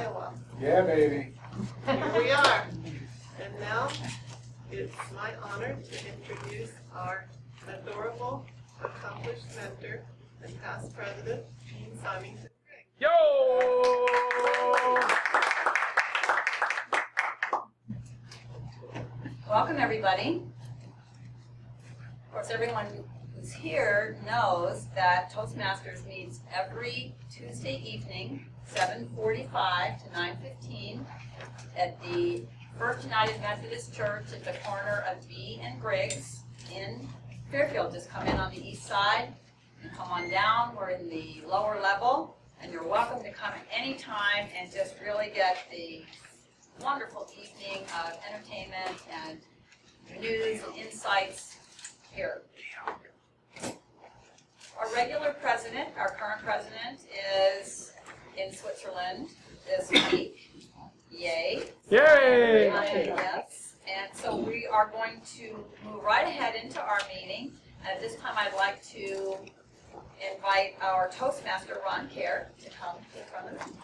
Iowa. Yeah, baby. Here we are. And now it's my honor to introduce our adorable, accomplished mentor and past president, Gene Symington. Yo! Welcome, everybody. Of course, everyone who's here knows that Toastmasters meets every Tuesday evening, 7:45 to 9:15, at the First United Methodist Church at the corner of B and Griggs in Fairfield. Just come in on the east side and come on down. We're in the lower level, and you're welcome to come at any time and just really get the wonderful evening of entertainment and news and insights here. Our regular president, our current president, is in Switzerland this week. Yay. Yay! Yes. And so we are going to move right ahead into our meeting. And at this time, I'd like to invite our Toastmaster, Ron Kerr, to come to the front of the room.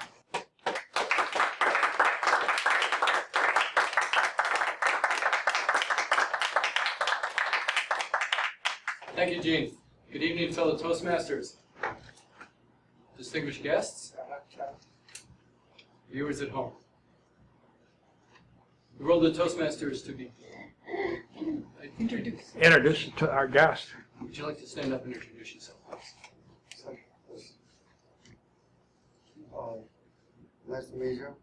Thank you, Gene. Good evening, fellow Toastmasters, distinguished guests, viewers at home. The role of the Toastmaster is to be introduced. Introduce to our guest. Would you like to stand up and introduce yourself, please? Nice to meet you.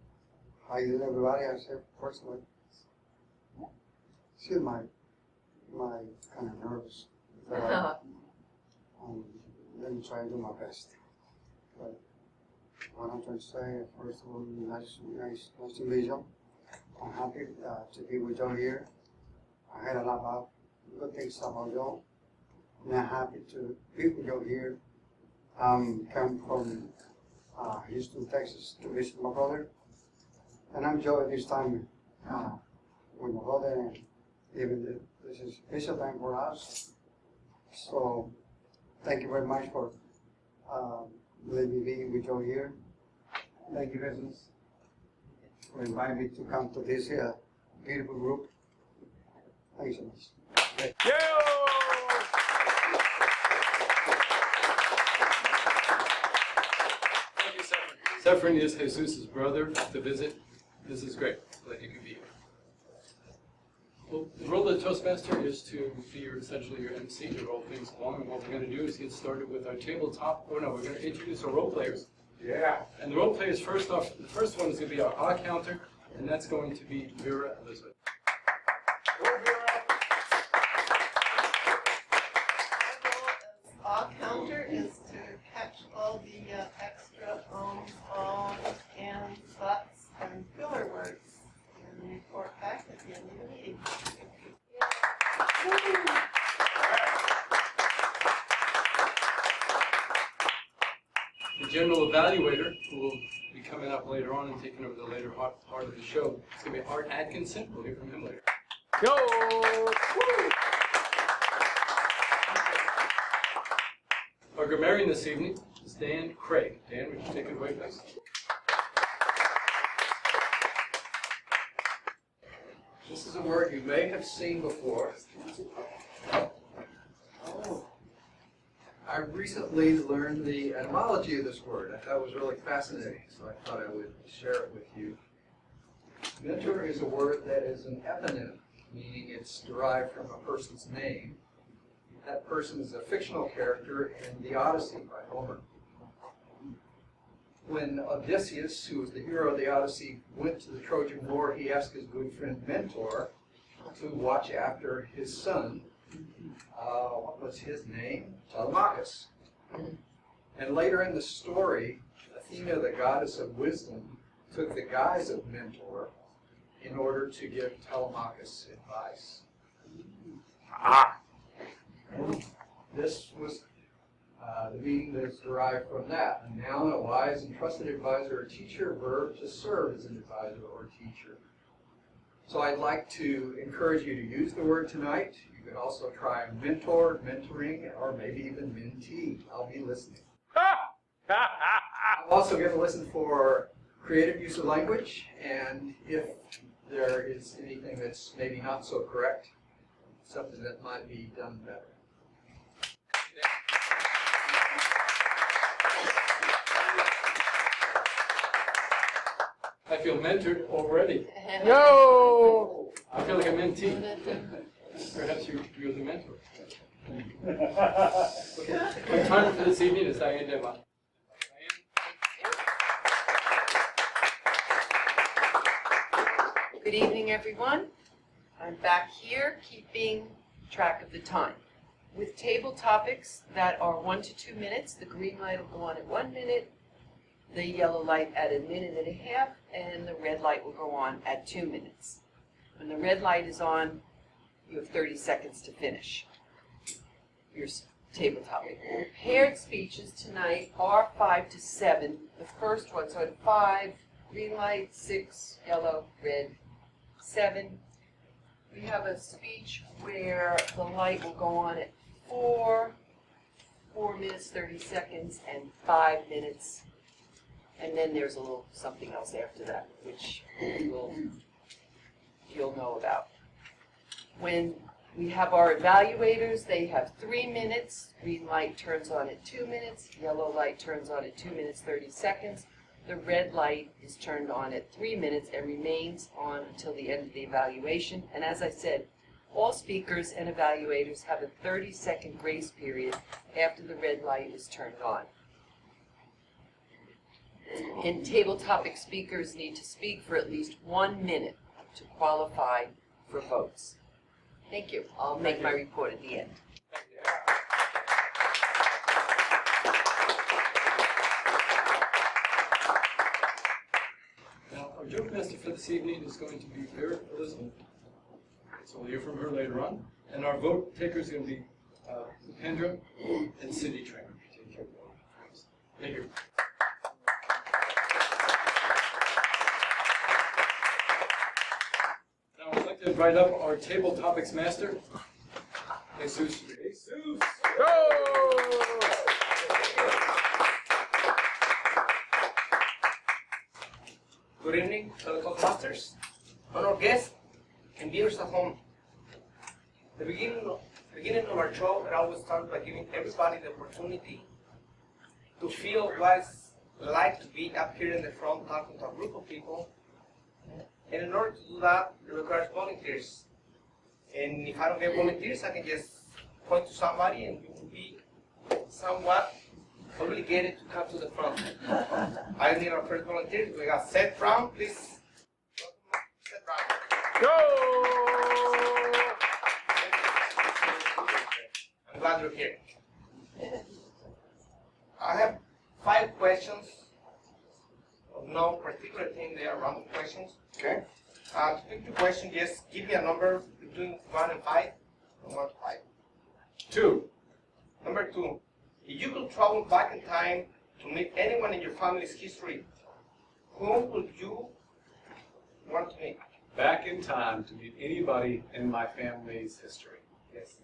How you doing, everybody? I say personally, excuse my kind of nervous. But, let me try and do my best. But what I'm trying to say, first of all, nice to meet you. I'm happy to be with you here. I heard a lot about good things about you, and I'm happy to be with you here. Come from Houston, Texas, to visit my brother, and I'm enjoying this time with my brother, and even this is special time for us. So, thank you very much for letting me be with you here. Thank you, business, for inviting me to come to this beautiful group. Thank you so much. Yo! Thank you, Severin. Severin is Jesus' brother to visit. This is great. Glad you could be here. Well, the role of the Toastmaster is to be essentially your MC to roll things along, and what we're going to do is get started with our tabletop. Oh no, we're going to introduce our role players. Yeah. And the role players, first off, the first one is going to be our odd counter, and that's going to be Vera Elizabeth. Our counter is to catch all the extra ums, ahs, ands, buts, and filler words and report back at the end of the meeting. The general evaluator, who will be coming up later on and taking over the later part of the show, is going to be Art Atkinson. We'll hear from him later. Yo! Our grammarian this evening is Dan Craig. Dan, would you take it away, please? This is a word you may have seen before. I recently learned the etymology of this word. I thought it was really fascinating, so I thought I would share it with you. Mentor is a word that is an eponym, meaning it's derived from a person's name. That person is a fictional character in the Odyssey by Homer. When Odysseus, who was the hero of the Odyssey, went to the Trojan War, he asked his good friend Mentor to watch after his son. What was his name? Telemachus. And later in the story, Athena, the goddess of wisdom, took the guise of Mentor in order to give Telemachus advice. This was the meaning that is derived from that. A noun, a wise and trusted advisor or teacher, verb to serve as an advisor or teacher. So I'd like to encourage you to use the word tonight. You could also try mentor, mentoring, or maybe even mentee. I'll be listening. I'm also going to listen for creative use of language, and if there is anything that's maybe not so correct, something that might be done better. I feel mentored already. Yo! I feel like a mentee. Perhaps you're the mentor. My time for this evening is Diane Dema. Good evening, everyone. I'm back here keeping track of the time. With table topics that are 1 to 2 minutes, the green light will go on at 1 minute, the yellow light at 1.5 minutes, and the red light will go on at 2 minutes. When the red light is on, you have 30 seconds to finish your table topic. Paired speeches tonight are 5 to 7. The first one, so at 5, green light, 6, yellow, red, 7. We have a speech where the light will go on at 4 minutes, 30 seconds, and 5 minutes. And then there's a little something else after that, which you'll know about. When we have our evaluators, they have 3 minutes. Green light turns on at 2 minutes. Yellow light turns on at 2 minutes, 30 seconds. The red light is turned on at 3 minutes and remains on until the end of the evaluation. And as I said, all speakers and evaluators have a 30-second grace period after the red light is turned on. And table topic speakers need to speak for at least 1 minute to qualify for votes. Thank you. I'll make my report at the end. Now, our joke master for this evening is going to be Vera Elizabeth. So we'll hear from her later on. And our vote taker is going to be Pendra and Cindy Trainer. Thank you. Now I'd like to invite up our table topics master, Jesus. Jesus. Yo! Good evening, fellow Toastmasters, honored guests, and viewers at home. The beginning of our show, it always starts by giving everybody the opportunity to feel what it's like to be up here in the front talking to a group of people. And in order to do that, it requires volunteers. And if I don't get volunteers, I can just point to somebody and you will be somewhat obligated to come to the front. I need our first volunteers. We got Seth Brown, please. Welcome, Seth Brown. Yo! I'm glad you're here. I have 5 questions of no particular thing. They are random questions. Okay. To pick the question, just give me a number between 1 and 5. From 1 to 5. 2. Number 2. If you could travel back in time to meet anyone in your family's history, whom would you want to meet? Back in time to meet anybody in my family's history. Yes.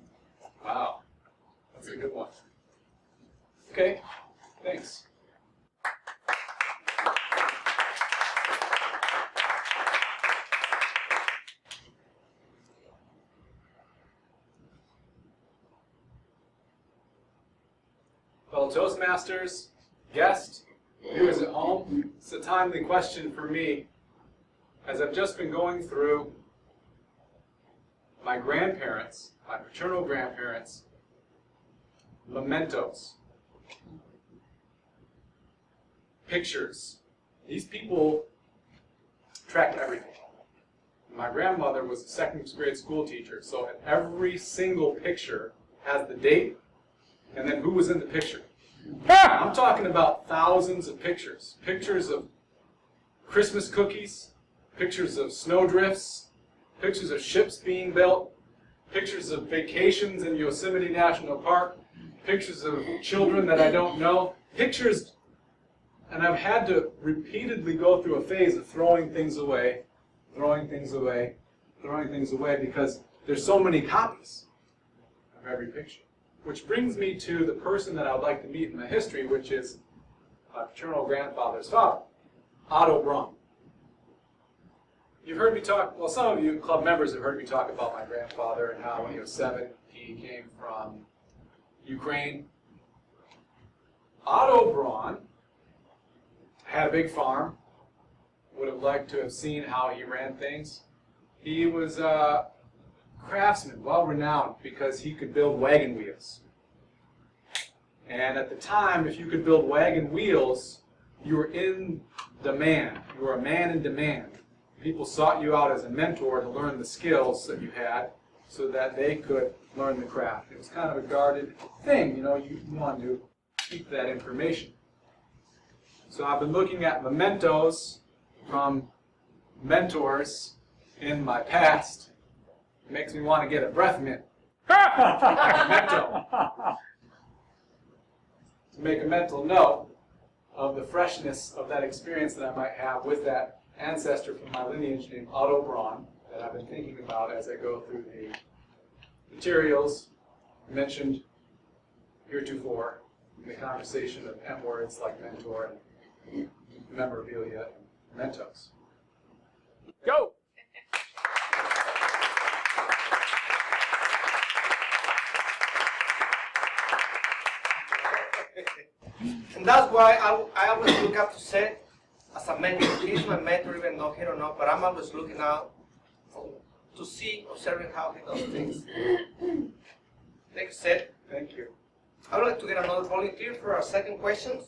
Wow, that's a good one. Okay, thanks. Well, Toastmasters, guests, viewers at home, it's a timely question for me, as I've just been going through my grandparents, my paternal grandparents, mementos, pictures. These people tracked everything. My grandmother was a second grade school teacher, so every single picture has the date and then who was in the picture. I'm talking about thousands of pictures. Pictures of Christmas cookies, pictures of snowdrifts, pictures of ships being built, pictures of vacations in Yosemite National Park, pictures of children that I don't know, pictures, and I've had to repeatedly go through a phase of throwing things away, because there's so many copies of every picture. Which brings me to the person that I would like to meet in my history, which is my paternal grandfather's father. Otto Braun. You've heard me talk, well, some of you club members have heard me talk about my grandfather and how when he was 7, he came from Ukraine. Otto Braun had a big farm, would have liked to have seen how he ran things. He was a craftsman, well renowned, because he could build wagon wheels. And at the time, if you could build wagon wheels, you were in demand. You were a man in demand. People sought you out as a mentor to learn the skills that you had so that they could learn the craft. It was kind of a guarded thing, you know, you wanted to keep that information. So I've been looking at mementos from mentors in my past. It makes me want to get a breath mint. Memento. To make a mental note of the freshness of that experience that I might have with that ancestor from my lineage named Otto Braun that I've been thinking about as I go through the materials mentioned heretofore in the conversation of M words like mentor and memorabilia and mementos. Go! And that's why I always look up to Seth as a mentor. He's my mentor, even though he don't know, but I'm always looking out to see, observing how he does things. Thank you, Seth. Thank you. I would like to get another volunteer for our second question.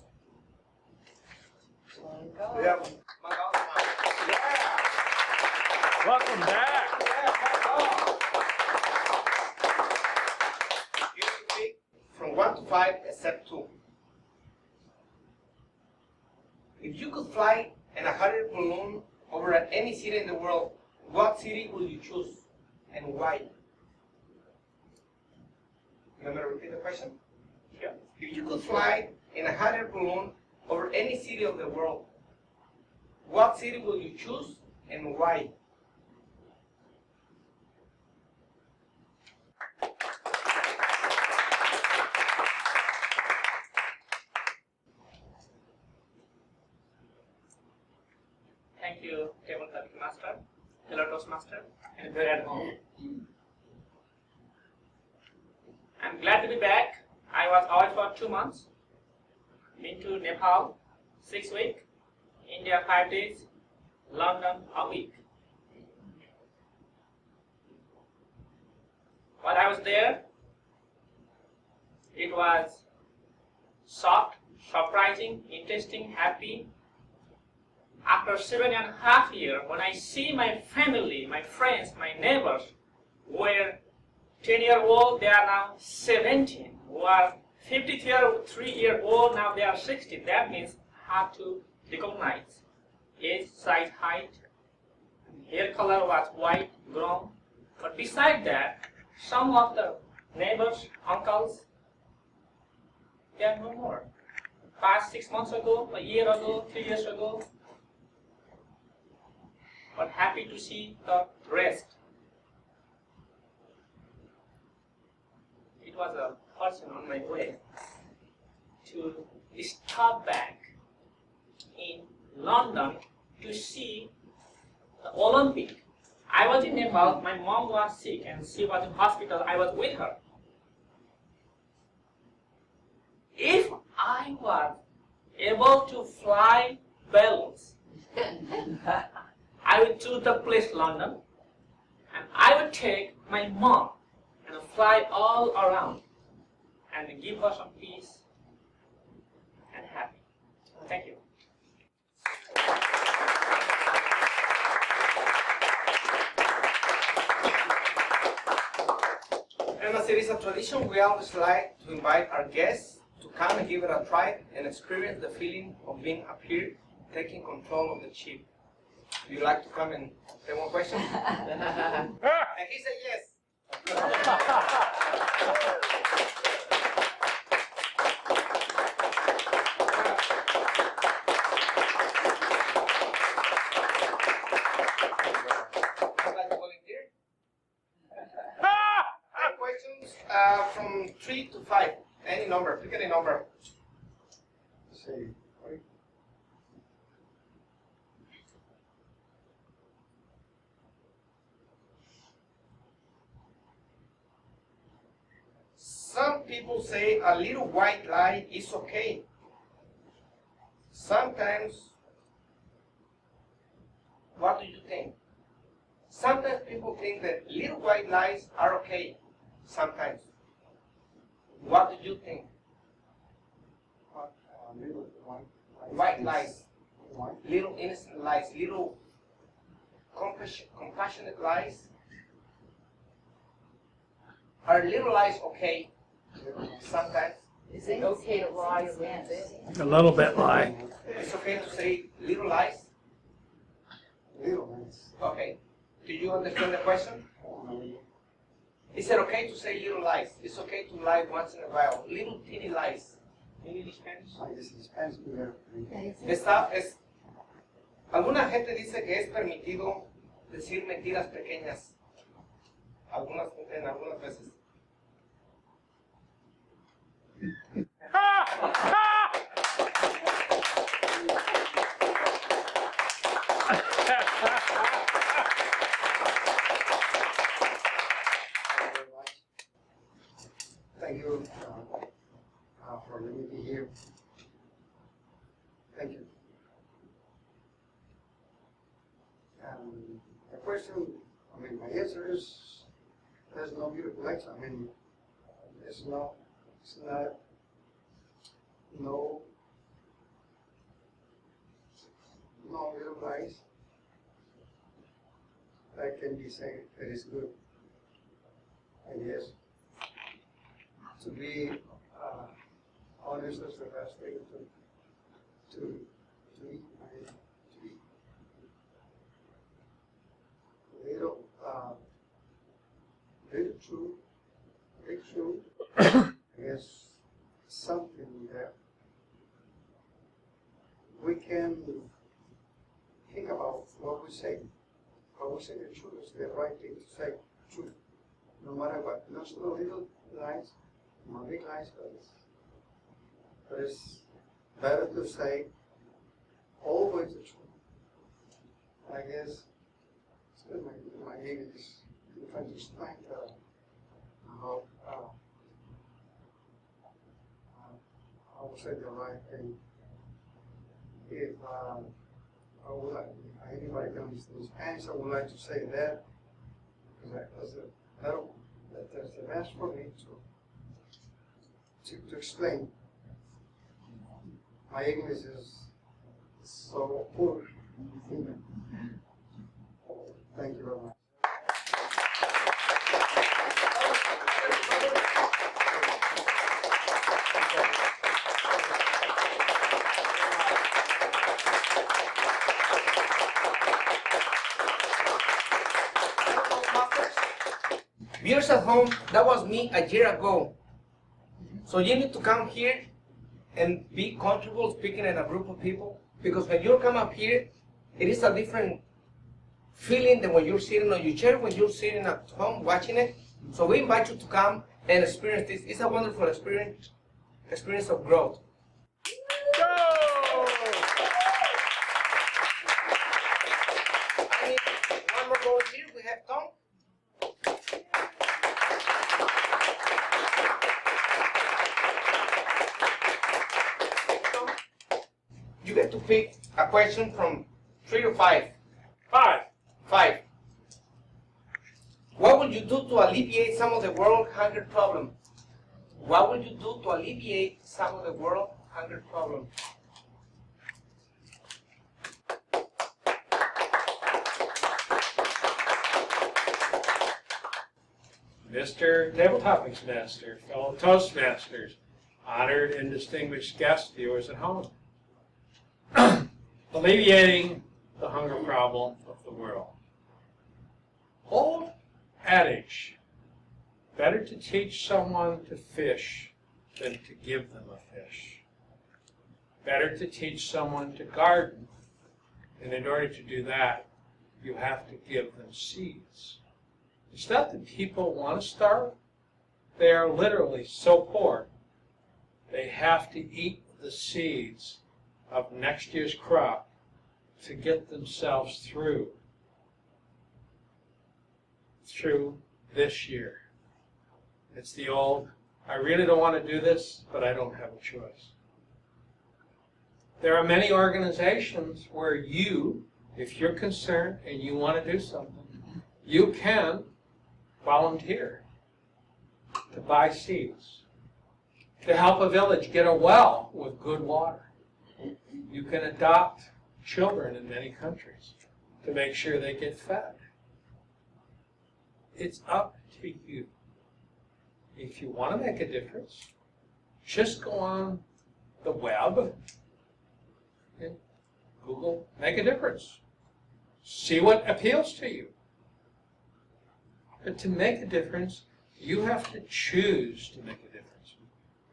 We have Welcome back. You can pick from 1 to 5 except 2. If you could fly in a hot air balloon over any city in the world, what city would you choose and why? You want me to repeat the question? Yeah. If you could fly in a hot air balloon over any city of the world, what city would you choose and why? Thank you, Table Topic Master, hello Toastmaster, and very at home. I'm glad to be back. I was out for 2 months. Been to Nepal 6 weeks, India 5 days, London a week. While I was there, it was soft, surprising, interesting, happy. After 7.5 years, when I see my family, my friends, my neighbors, who were 10-year-old, they are now 17, who are 53-year-old, now they are 60. That means I have to recognize age, size, height, hair color was white, brown. But beside that, some of the neighbors, uncles, they are no more. Past 6 months ago, a year ago, 3 years ago, but happy to see the rest. It was a person on my way to stop back in London to see the Olympic. I was in Nepal, my mom was sick and she was in hospital, I was with her. If I was able to fly balloons, I would choose the place London, and I would take my mom and fly all around and give her some peace and happy. Thank you. And as it is a tradition, we always like to invite our guests to come and give it a try and experience the feeling of being up here, taking control of the ship. Would you like to come and take one question? And he said yes. Would you like to volunteer? 10 questions from 3 to 5. Any number. Pick any number. Sí. say a little white lie is okay. Sometimes, what do you think? Sometimes people think that little white lies are okay. Sometimes. What do you think? Little White lies. White? Little innocent lies. Little compassionate lies. Are little lies okay? Sometimes. Is it okay to lie a little bit? A little bit lie. It's okay to say little lies? Little ones. Okay. Do you understand the question? Is it okay to say little lies? It's okay to lie once in a while. Little teeny lies. Any Spanish? I guess it depends where. Alguna gente dice que es permitido decir mentiras pequeñas. En algunas veces. Thank you for letting me be here. Thank you. The question, I mean, my answer is there's no beautiful lights. I mean, it's not no little lies that can be said that is good. And yes, to be honest is the best thing to be. To be little true, big true. Is something that we can think about what we say. What we say the truth is the right thing to say. Truth, no matter what. Not so little lies, not big lies, but it's better to say always the truth. I guess it's good. My English is trying to explain how I will say the right thing. If I would like, if anybody can understand Spanish, I would like to say that because that's the best for me to explain. My English is so poor. Thank you very much. Viewers at home, that was me a year ago. So you need to come here and be comfortable speaking in a group of people, because when you come up here, it is a different feeling than when you're sitting on your chair, when you're sitting at home watching it. So we invite you to come and experience this. It's a wonderful experience of growth. I mean, one more goal here, we have Tom. You get to pick a question from 3 to 5. 5. What would you do to alleviate some of the world hunger problem? What would you do to alleviate some of the world hunger problem? Mr. Table Topics Master, fellow Toastmasters, honored and distinguished guests, viewers at home. Alleviating the hunger problem of the world. Old adage, better to teach someone to fish than to give them a fish. Better to teach someone to garden, and in order to do that, you have to give them seeds. It's not that people want to starve. They are literally so poor, they have to eat the seeds of next year's crop to get themselves through this year. It's the old I really don't want to do this, but I don't have a choice. There are many organizations where you, if you're concerned and you want to do something, you can volunteer to buy seeds, to help a village get a well with good water. You can adopt children in many countries to make sure they get fed. It's up to you. If you want to make a difference, just go on the web and Google "make a difference." See what appeals to you. But to make a difference, you have to choose to make a difference.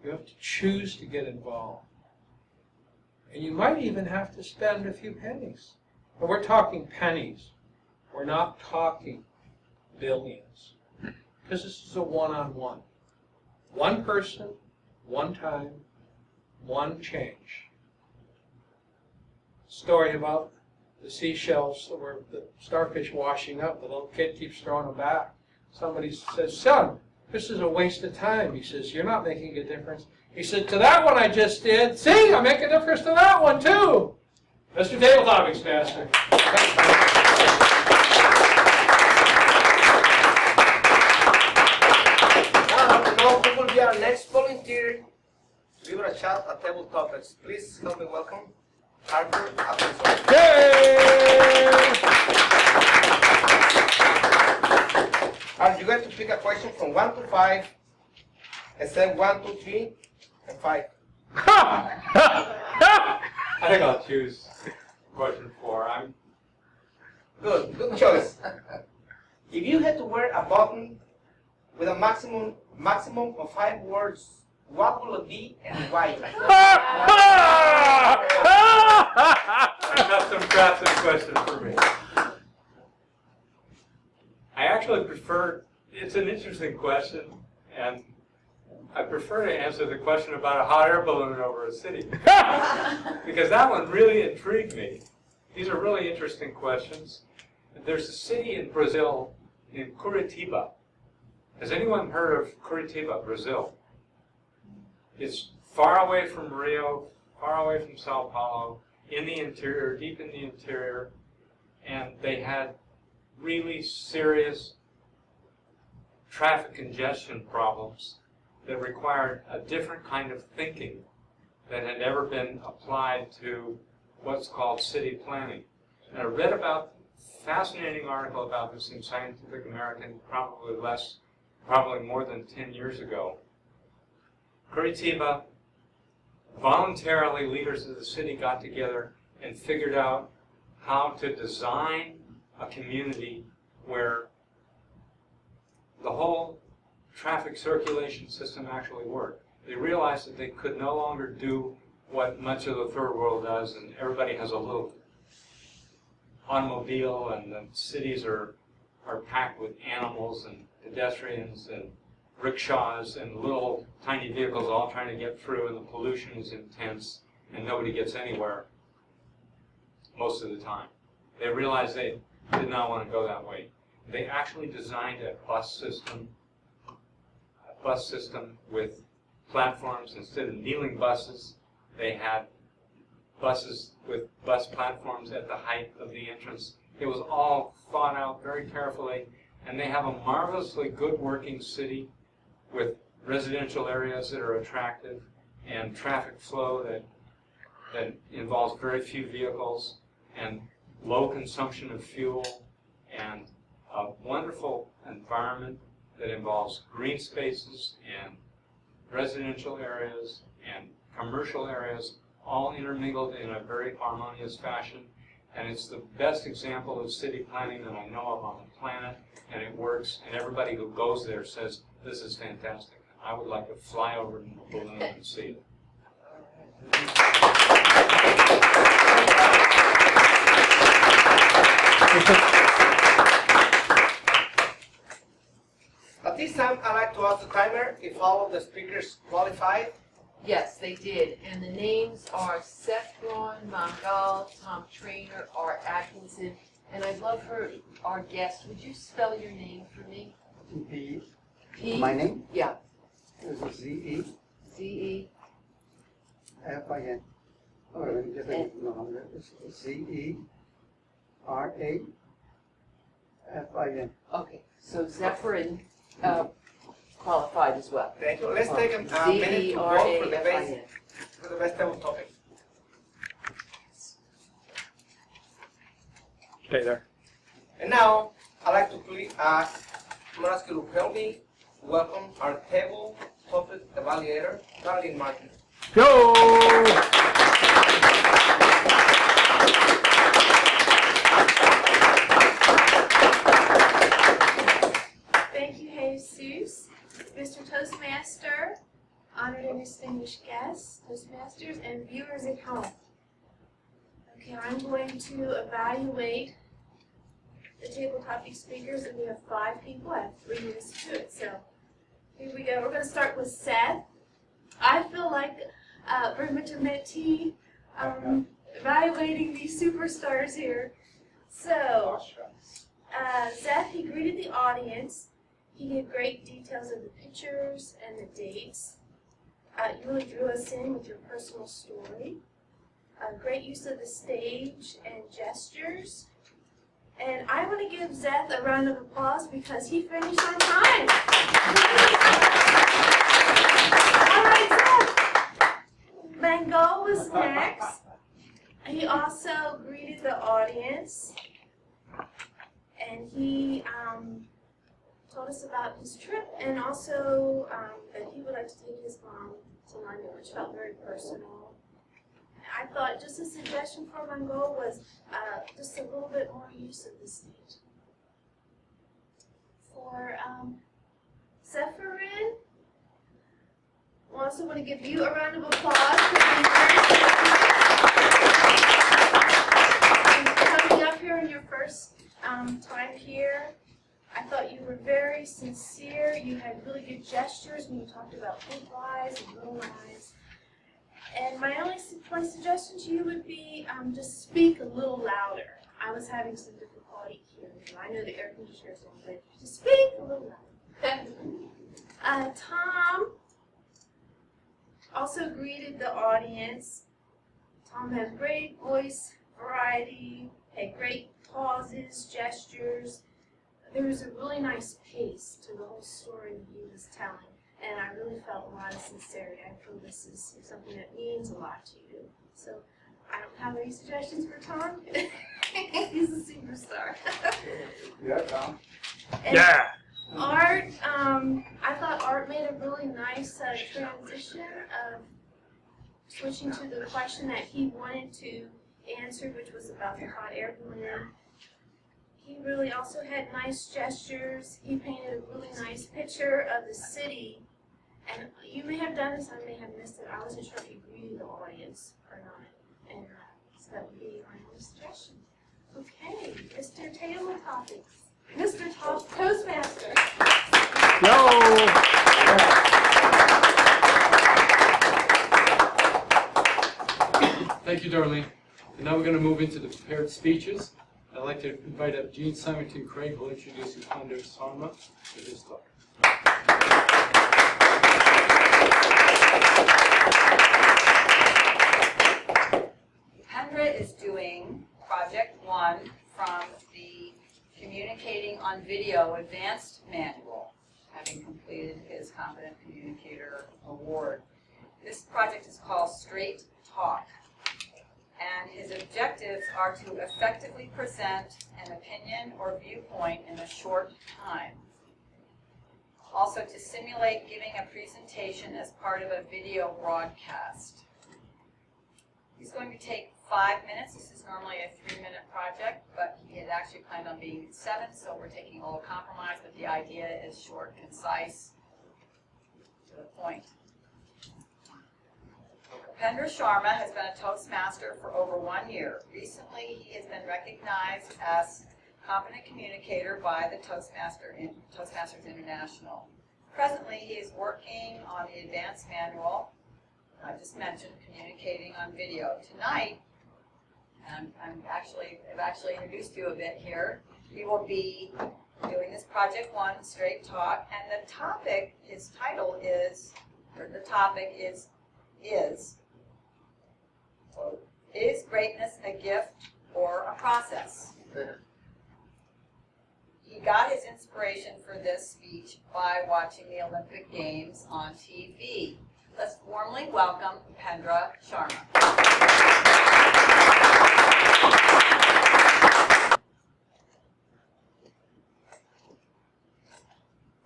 You have to choose to get involved. And you might even have to spend a few pennies. But we're talking pennies. We're not talking billions. Because this is a one-on-one. One person, one time, one change. Story about the seashells where the starfish washing up. The little kid keeps throwing them back. Somebody says, "Son, this is a waste of time." He says, "You're not making a difference." He said, "To that one I just did. See, I make a difference to that one too." Mr. Table Topics Master. Now, who will be our next volunteer to give a chat at Table Topics? Please help me welcome Harper Appleson. Yay! You get to pick a question from 1 to 5, and say 1, 2, 3, and 5. I think I'll choose question 4. Good choice. If you had to wear a button with a maximum of 5 words, what will it be and why? Custom crafted question for me. I actually prefer, it's an interesting question, and I prefer to answer the question about a hot air balloon over a city. Because that one really intrigued me. These are really interesting questions. There's a city in Brazil named Curitiba. Has anyone heard of Curitiba, Brazil? It's far away from Rio, far away from Sao Paulo, in the interior, deep in the interior, and they had really serious traffic congestion problems that required a different kind of thinking that had never been applied to what's called city planning. And I read about a fascinating article about this in Scientific American, probably more than 10 years ago. Curitiba, voluntarily, leaders of the city got together and figured out how to design a community where the whole traffic circulation system actually worked. They realized that they could no longer do what much of the third world does, and everybody has a little automobile, and the cities are packed with animals and pedestrians and rickshaws and little tiny vehicles all trying to get through, and the pollution is intense, and nobody gets anywhere most of the time. They realized they did not want to go that way. They actually designed a bus system with platforms. Instead of kneeling buses, they had buses with bus platforms at the height of the entrance. It was all thought out very carefully, and they have a marvelously good working city with residential areas that are attractive and traffic flow that involves very few vehicles and low consumption of fuel, and a wonderful environment that involves green spaces and residential areas and commercial areas, all intermingled in a very harmonious fashion. And it's the best example of city planning that I know of on the planet, and it works, and everybody who goes there says, "This is fantastic. I would like to fly over in a balloon and see it." At this time, I'd like to ask the timer if all of the speakers qualified. Yes, they did, and the names are Seth Braun, Mangal, Tom Trainer, Art Atkinson, and I'd love for our guest, would you spell your name for me? P. P? My name? Yeah. This is Z-E-F-I-N. Z-E. Oh, let me just say, no, it's Z-E-R-A-F-I-N. Okay, so Zephyrin qualified as well. Thank you. Let's take a minute to vote Z-E-R-A-F-I-N. for the best table topic. Stay there. And now, I'd like to please ask, I'm going to ask you to help me welcome our table topic evaluator, Caroline Martin. Go! Thank you, Jesus. Mr. Toastmaster, honored and distinguished guests, Toastmasters, and viewers at home. Okay, I'm going to evaluate the table topic speakers, and we have 5 people. I have 3 minutes to do it, so here we go. We're going to start with Seth. I feel like very much a mentee evaluating these superstars here. So, Seth, he greeted the audience. He gave great details of the pictures and the dates. You really drew us in with your personal story. Great use of the stage and gestures. And I want to give Seth a round of applause because he finished on time. All right, Seth. Mango was next. He also greeted the audience. And he told us about his trip and also that he would like to take his mom to London, which felt very personal. I thought just a suggestion for Mango was just a little bit more use of the stage. For Zephyrin, I also want to give you a round of applause for being coming up here in your first time here. I thought you were very sincere. You had really good gestures when you talked about big eyes and little eyes. And my suggestion to you would be just speak a little louder. I was having some difficulty hearing you. I know the air conditioner's on, but just speak a little louder. Tom also greeted the audience. Tom has great voice variety, had great pauses, gestures. There was a really nice pace to the whole story that he was telling. And I really felt a lot of sincerity. I feel this is something that means a lot to you. So I don't have any suggestions for Tom. He's a superstar. Yeah, Tom. And Yeah. Art, I thought Art made a really nice transition of switching to the question that he wanted to answer, which was about the hot air balloon. He really also had nice gestures. He painted a really nice picture of the city. And you may have done this, I may have missed it. I wasn't sure if you greeted the audience or not. And so that would be my only suggestion. Okay, Mr. Table Topics. Mr. Toastmaster. Yo! Thank you, Darlene. And now we're going to move into the prepared speeches. I'd like to invite up Gene Symington Craig, who will introduce Upender Sarma to his talk. Upender is doing Project 1 from the Communicating on Video Advanced Manual, having completed his Competent Communicator Award. This project is called Straight Talk, and his objectives are to effectively present an opinion or viewpoint in a short time. Also to simulate giving a presentation as part of a video broadcast. He's going to take 5 minutes. This is normally a 3-minute project, but he had actually planned on being 7, so we're taking a little compromise, but the idea is short, concise, to the point. Upender Sharma has been a Toastmaster for over 1 year. Recently, he has been recognized as Competent Communicator by the Toastmasters International. Presently, he is working on the Advanced Manual, I just mentioned, Communicating on Video. Tonight, I've actually introduced you a bit here, he will be doing this Project One Straight Talk, and the topic, his title is, or the topic is greatness a gift or a process? He got his inspiration for this speech by watching the Olympic Games on TV. Let's warmly welcome Pendra Sharma.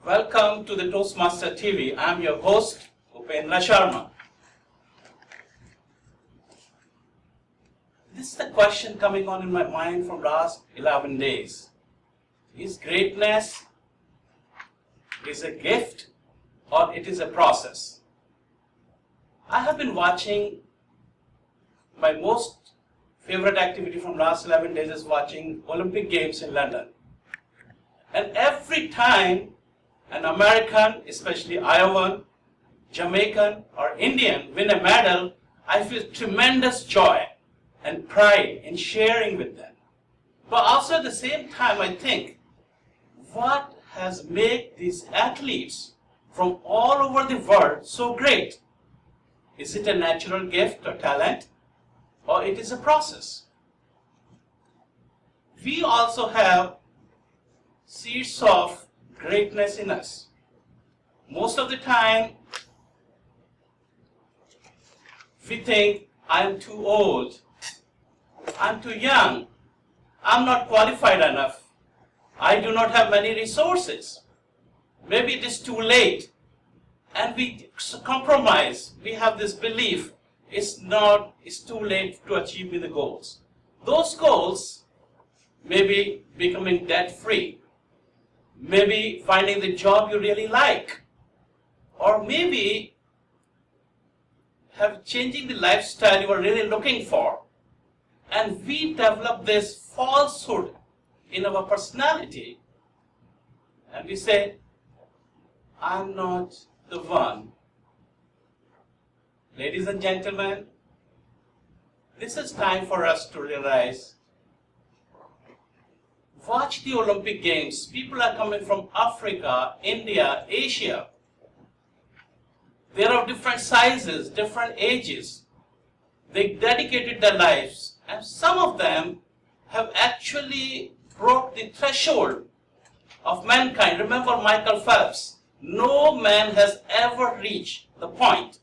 Welcome to the Toastmasters TV. I'm your host, Upendra Sharma. This is the question coming on in my mind from last 11 days. Is greatness a gift or it is a process? I have been watching, my most favorite activity from last 11 days is watching Olympic Games in London. And every time an American, especially Iowan, Jamaican or Indian win a medal, I feel tremendous joy and pride in sharing with them. But also at the same time I think, what has made these athletes from all over the world so great? Is it a natural gift or talent, or it is a process? We also have seeds of greatness in us. Most of the time, we think, I am too old, I'm too young, I'm not qualified enough, I do not have many resources, maybe it is too late, and we compromise. We have this belief, it's too late to achieve the goals. Those goals may be becoming debt-free, maybe finding the job you really like, or maybe changing the lifestyle you are really looking for. And we develop this falsehood in our personality, and we say, I'm not the one. Ladies and gentlemen, this is time for us to realize, watch the Olympic Games. People are coming from Africa, India, Asia. They are of different sizes, different ages. They dedicated their lives, and some of them have actually broke the threshold of mankind. Remember Michael Phelps. No man has ever reached the point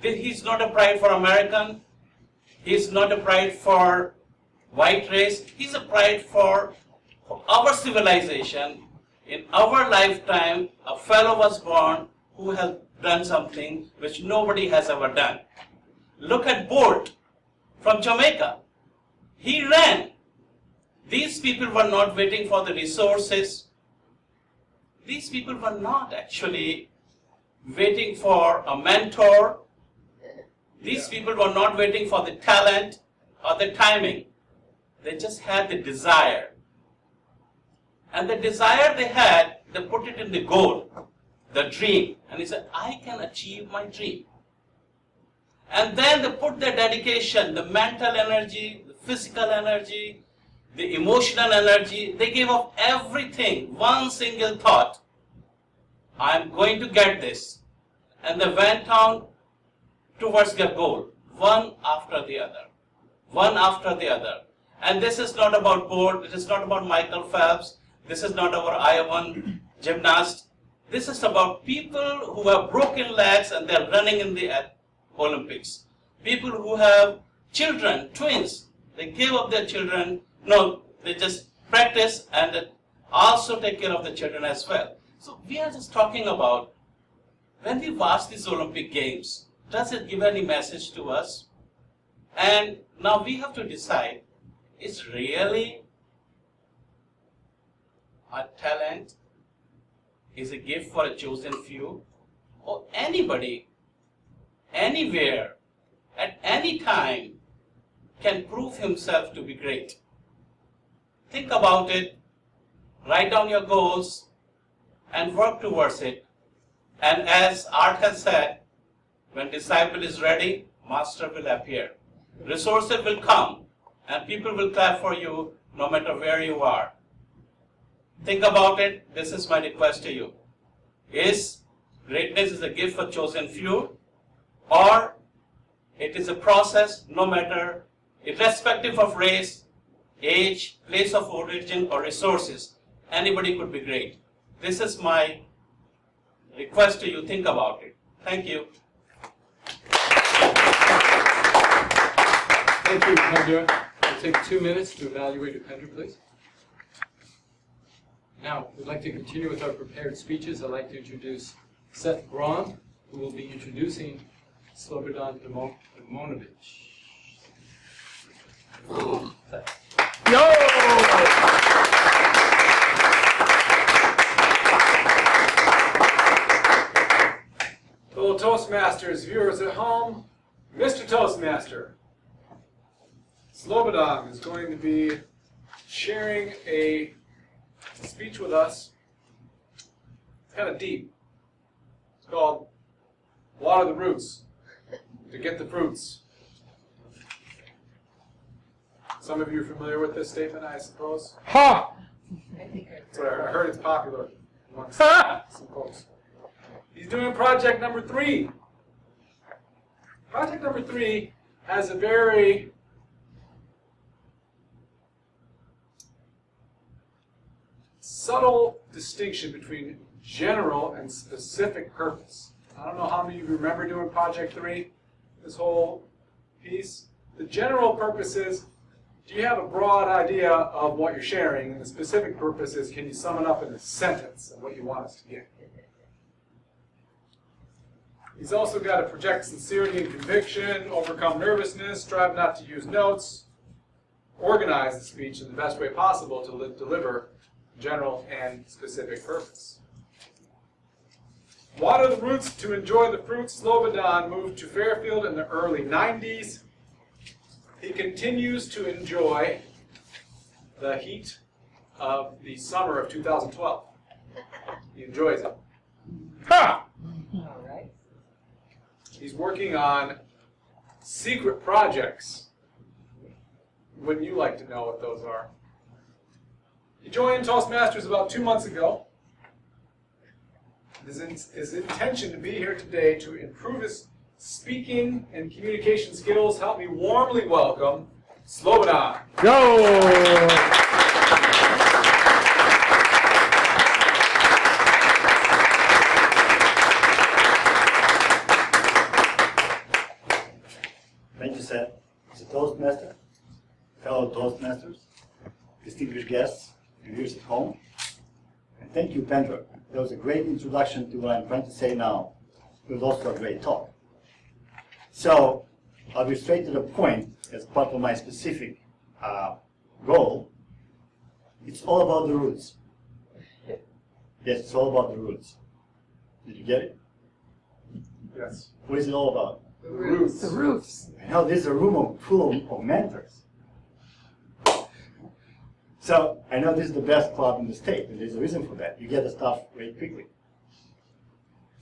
that he's not a pride for American, he's not a pride for white race, he's a pride for our civilization. In our lifetime, a fellow was born who has done something which nobody has ever done. Look at Bolt from Jamaica. He ran. These people were not waiting for the resources. These people were not actually waiting for a mentor. These people were not waiting for the talent or the timing. They just had the desire. And the desire they had, they put it in the goal, the dream. And he said, I can achieve my dream. And then they put their dedication, the mental energy, the physical energy, the emotional energy. They gave up everything, one single thought. I'm going to get this. And they went on towards their goal, one after the other, one after the other. And this is not about Bolt, it is not about Michael Phelps, this is not our Iowan gymnast. This is about people who have broken legs and they're running in the Olympics. People who have children, twins, they gave up their children. No, they just practice and also take care of the children as well. So we are just talking about, when we watch these Olympic Games, does it give any message to us? And now we have to decide, is really a talent, is a gift for a chosen few, or anybody, anywhere, at any time, can prove himself to be great? Think about it, write down your goals, and work towards it. And as Art has said, when disciple is ready, master will appear. Resources will come, and people will clap for you no matter where you are. think about it. This is my request to you. Is greatness is a gift for chosen few, or it is a process, no matter, irrespective of race, age, place of origin, or resources, anybody could be great. This is my request to you. Think about it. Thank you. Thank you, Pendra. We'll take 2 minutes to evaluate your Pendra, please. Now, we'd like to continue with our prepared speeches. I'd like to introduce Seth Braun, who will be introducing Slobodan Domonovic. Fellow Toastmasters, viewers at home, Mr. Toastmaster, Slobodan is going to be sharing a speech with us. It's kind of deep. It's called Water the Roots to Get the Fruits. Some of you are familiar with this statement, I suppose. Ha! That's what I heard it's popular amongst some folks. He's doing project number 3. Project number 3 has a very subtle distinction between general and specific purpose. I don't know how many of you remember doing project 3, this whole piece. The general purpose is, do you have a broad idea of what you're sharing? And the specific purpose is, can you sum it up in a sentence of what you want us to get? He's also got to project sincerity and conviction, overcome nervousness, strive not to use notes, organize the speech in the best way possible to deliver general and specific purpose. Water the roots to enjoy the fruits. Slobodan moved to Fairfield in the early 90s. He continues to enjoy the heat of the summer of 2012. He enjoys it. Ha! All right. He's working on secret projects. Wouldn't you like to know what those are? He joined Toastmasters about 2 months ago. His intention to be here today to improve his speaking and communication skills. Help me warmly welcome Slobodan. Go! Thank you, Seth. As a Toastmaster, fellow Toastmasters, distinguished guests, and viewers at home, and thank you, Pendra. That was a great introduction to what I'm trying to say now. It was also a great talk. So, I'll be straight to the point as part of my specific goal. It's all about the roots. Yes, it's all about the roots. Did you get it? Yes. What is it all about? The roots. The roofs. I know this is a room full of mentors. So I know this is the best club in the state, and there's a reason for that. You get the stuff very quickly.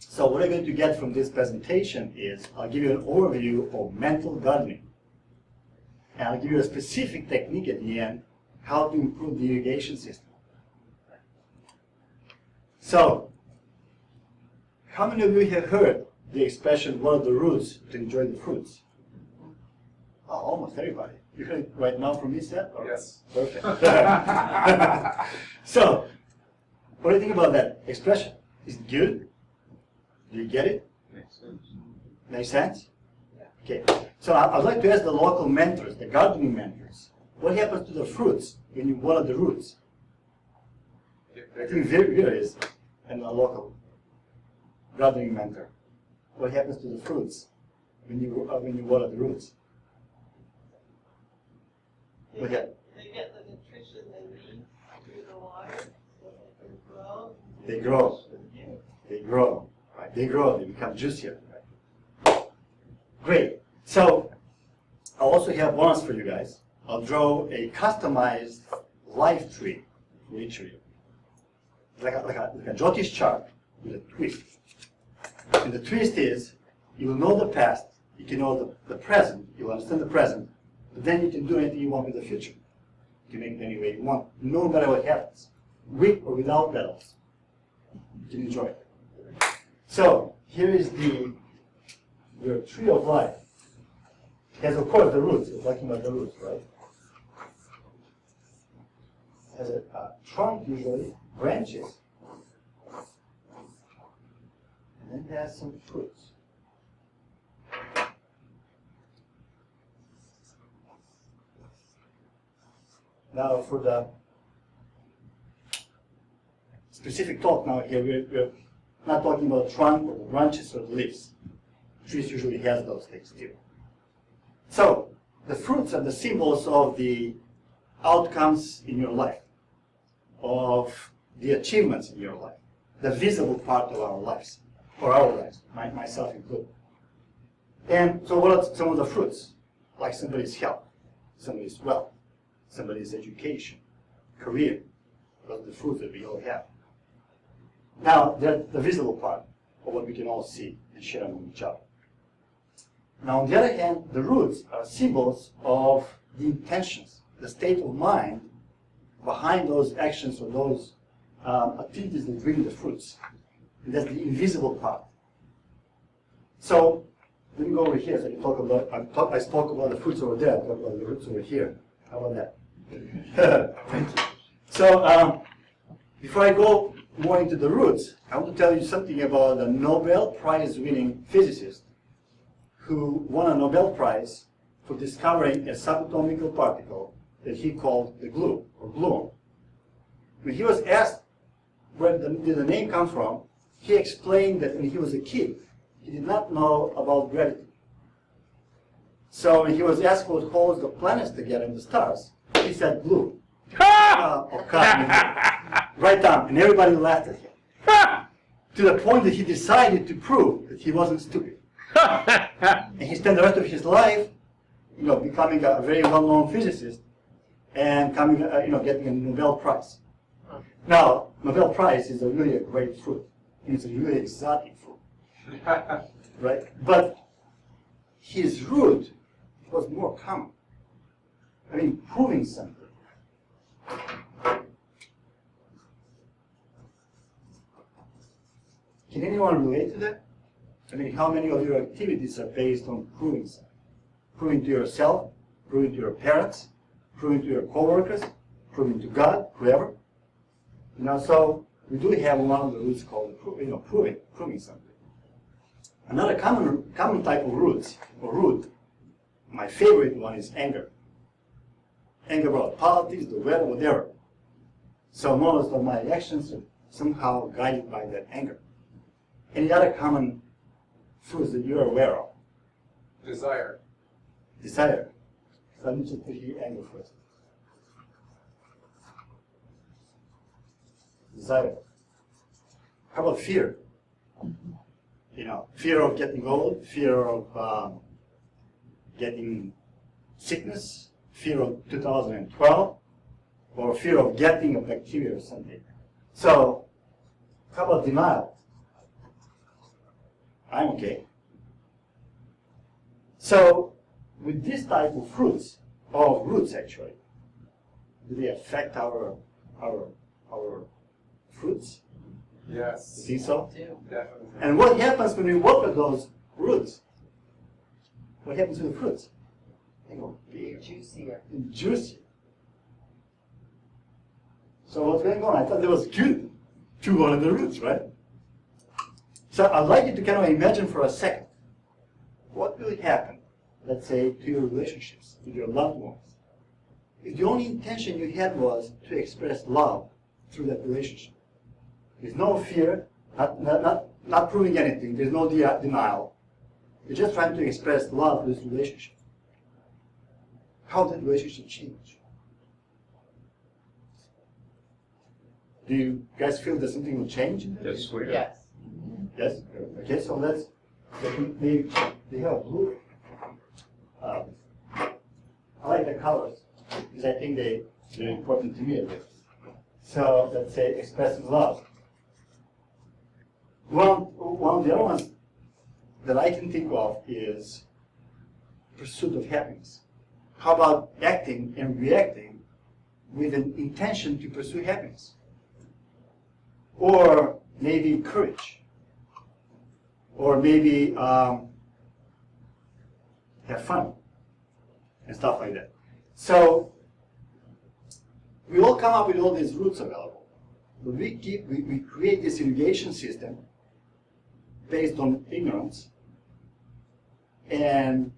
So what I'm going to get from this presentation is I'll give you an overview of mental gardening. And I'll give you a specific technique at the end, how to improve the irrigation system. So, how many of you have heard the expression, what are the roots to enjoy the fruits? Oh, almost everybody. You heard it right now from me, Seth? Yes. Perfect. So, what do you think about that expression? Is it good? Do you get it? Makes sense. Makes sense? Okay. So I'd like to ask the local mentors, the gardening mentors, what happens to the fruits when you water the roots? I think Vera is and a local gardening mentor. What happens to the fruits when you water the roots? They get the nutrition they need through the water so they can grow. They grow. They grow. Right? They grow. They become juicier. Right? Great. So I'll also have bonus for you guys. I'll draw a customized life tree for each of you. Like a Jyotish chart with a twist. And the twist is, you will know the past, you can know the present, you will understand the present, but then you can do anything you want with the future. You can make it any way you want, no matter what happens. with or without petals. You can enjoy it. So here is your tree of life. It has, of course, the roots. We're talking about the roots, right? It has a trunk, usually, branches, and then it has some fruits. Now, for the specific talk now here, we're not talking about the trunk or the branches or the leaves. Trees usually has those things too. So, the fruits are the symbols of the outcomes in your life, of the achievements in your life, the visible part of our lives, or our lives, myself included. And so what are some of the fruits? Like somebody's health, somebody's wealth, somebody's education, career. Those are the fruits that we all have. Now, they're the visible part of what we can all see and share among each other. Now, on the other hand, the roots are symbols of the intentions, the state of mind behind those actions or those activities that bring the fruits. And that's the invisible part. So, let me go over here so I can talk about, I spoke about the fruits over there, I talk about the roots over here. How about that? Thank you. So, before I go more into the roots, I want to tell you something about a Nobel Prize winning physicist who won a Nobel Prize for discovering a subatomic particle that he called the glue, or gluon. When he was asked where did the name come from, he explained that when he was a kid, he did not know about gravity. So when he was asked what holds the planets together and the stars, he said glue. Right down, and everybody laughed at him. To the point that he decided to prove that he wasn't stupid. And he spent the rest of his life, becoming a very well-known physicist and getting a Nobel Prize. Now, Nobel Prize is really a great fruit. It's a really exotic fruit, right? But his root was more common. I mean, proving something. Can anyone relate to that? I mean, how many of your activities are based on proving something? Proving to yourself, proving to your parents, proving to your coworkers, proving to God, whoever. So we do have one of the roots called proving something. Another common type of roots, or root, my favorite one is anger. Anger about politics, the weather, whatever. So most of my actions are somehow guided by that anger. Any other common fruits that you're aware of? Desire. Desire. So let me just put here anger first. Desire. How about fear? Fear of getting old, fear of getting sickness, fear of 2012, or fear of getting a bacteria or something. So, how about denial? I'm okay. So, with this type of fruits, or roots actually, do they affect our fruits? Yes. You think so? Definitely. And what happens when we water those roots? What happens to the fruits? They go bigger. Juicier. And juicier. So what's going on? I thought that was good to one of the roots, right? So I'd like you to kind of imagine for a second, what will happen, let's say, to your relationships, with your loved ones, if the only intention you had was to express love through that relationship. There's no fear, not proving anything, there's no denial. You're just trying to express love through this relationship. How did the relationship change? Do you guys feel that something will change? Yes, we are. Yes. Yes? Okay, so let's, maybe they have blue. I like the colors because I think they're important to me a bit. So let's say expressing love. One of the other ones that I can think of is pursuit of happiness. How about acting and reacting with an intention to pursue happiness? or maybe courage, or maybe have fun, and stuff like that. So we all come up with all these roots available, but we create this irrigation system based on ignorance, and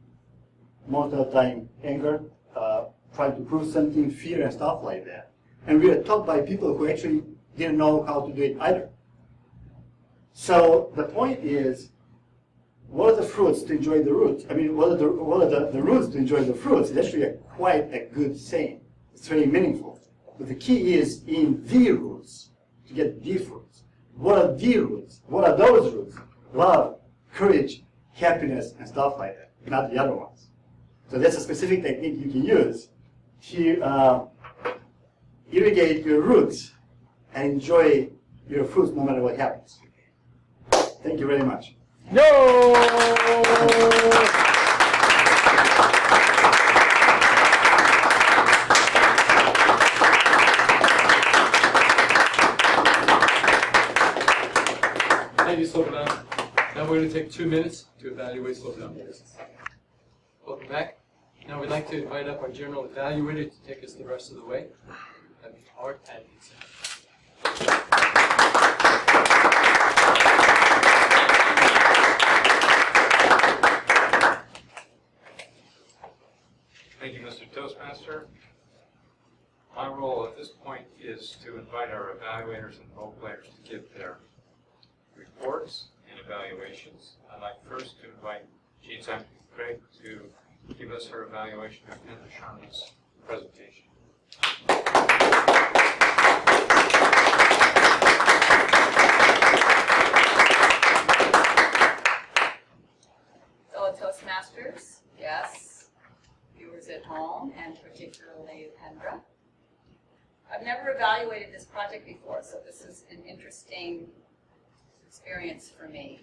most of the time anger, trying to prove something, fear and stuff like that. And we are taught by people who actually didn't know how to do it either. So the point is, what are the fruits to enjoy the roots? I mean, what are the roots to enjoy the fruits? It's actually quite a good saying. It's very meaningful. But the key is in the roots, to get the fruits. What are the roots? What are those roots? Love, courage, happiness, and stuff like that, not the other ones. So that's a specific technique you can use to irrigate your roots and enjoy your fruits no matter what happens. Thank you very much. Thank you, Slobodan. Now we're going to take 2 minutes to evaluate Slobodan. Welcome back. Now we'd like to invite up our general evaluator to take us the rest of the way. That'd be Art Atkinson. Thank you, Mr. Toastmaster. My role at this point is to invite our evaluators and role players to give their reports and evaluations. I'd like first to invite Jean Simon Craig to give us her evaluation of Kendra Sharma's presentation. Fellow Toastmasters, yes, viewers at home, and particularly Kendra. I've never evaluated this project before, so this is an interesting experience for me.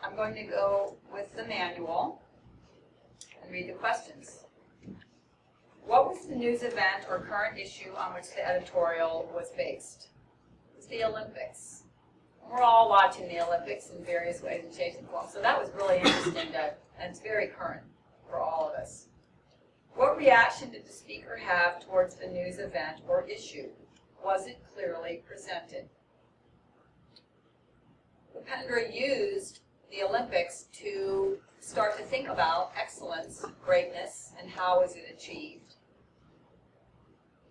I'm going to go with the manual and read the questions. What was the news event or current issue on which the editorial was based? It was the Olympics. We're all watching the Olympics in various ways and shapes and forms, so that was really interesting, and it's very current for all of us. What reaction did the speaker have towards the news event or issue? Was it clearly presented? Upendra used the Olympics to start to think about excellence, greatness, and how was it achieved.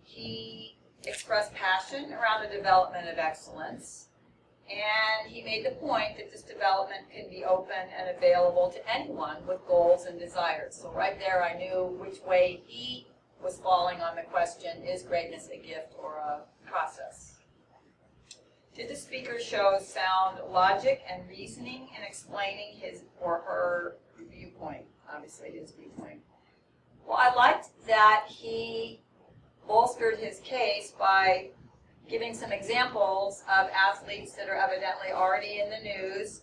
He expressed passion around the development of excellence, and he made the point that this development can be open and available to anyone with goals and desires. So right there I knew which way he was falling on the question, is greatness a gift or a process? Did the speaker show sound logic and reasoning in explaining his or her viewpoint? Obviously his viewpoint. Well, I liked that he bolstered his case by giving some examples of athletes that are evidently already in the news,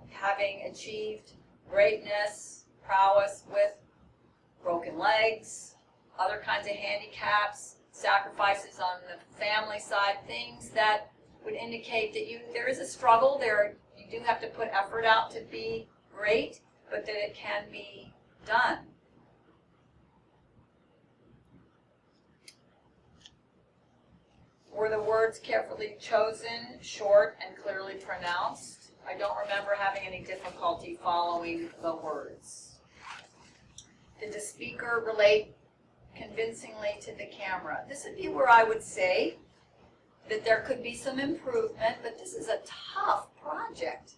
having achieved greatness, prowess with broken legs, other kinds of handicaps, sacrifices on the family side, things that would indicate that there is a struggle there. You do have to put effort out to be great, but that it can be done. Were the words carefully chosen, short, and clearly pronounced? I don't remember having any difficulty following the words. Did the speaker relate convincingly to the camera? This would be where I would say that there could be some improvement, but this is a tough project.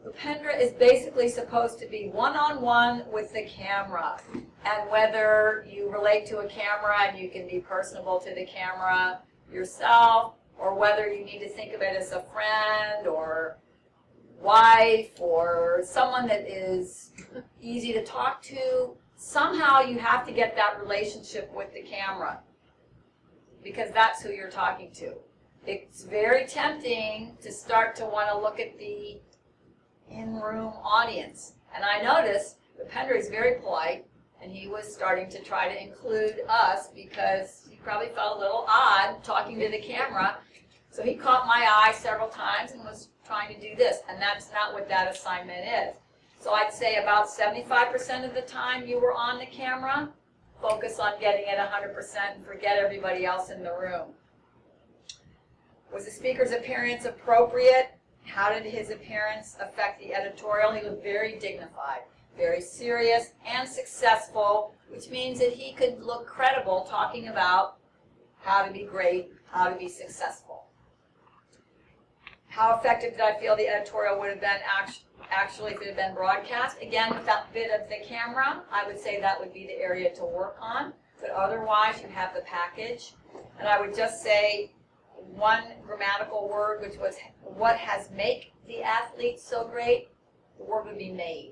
Upendra is basically supposed to be one-on-one with the camera, and whether you relate to a camera and you can be personable to the camera yourself, or whether you need to think of it as a friend or wife or someone that is easy to talk to, somehow you have to get that relationship with the camera, because that's who you're talking to. It's very tempting to start to want to look at the in-room audience. And I noticed that Upendra is very polite, and he was starting to try to include us because he probably felt a little odd talking to the camera. So he caught my eye several times and was trying to do this, and that's not what that assignment is. So I'd say about 75% of the time you were on the camera, focus on getting it 100% and forget everybody else in the room. Was the speaker's appearance appropriate? How did his appearance affect the editorial? He looked very dignified, very serious and successful, which means that he could look credible talking about how to be great, how to be successful. How effective did I feel the editorial would have been actually if it had been broadcast? Again, with that bit of the camera, I would say that would be the area to work on. But otherwise, you have the package. And I would just say one grammatical word, which was what has make the athlete so great? The word would be made.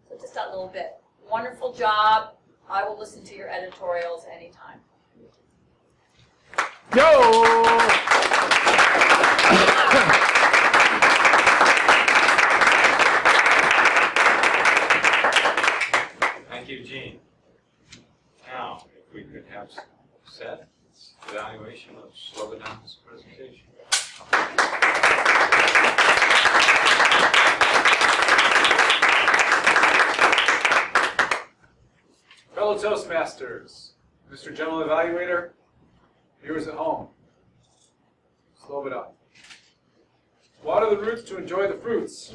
So just that little bit. Wonderful job. I will listen to your editorials anytime. Yo! Thank you, Gene. Now, if we could have Seth's evaluation of Slobodan's presentation. Fellow Toastmasters, Mr. General Evaluator, viewers at home, Slobodan. Water the roots to enjoy the fruits.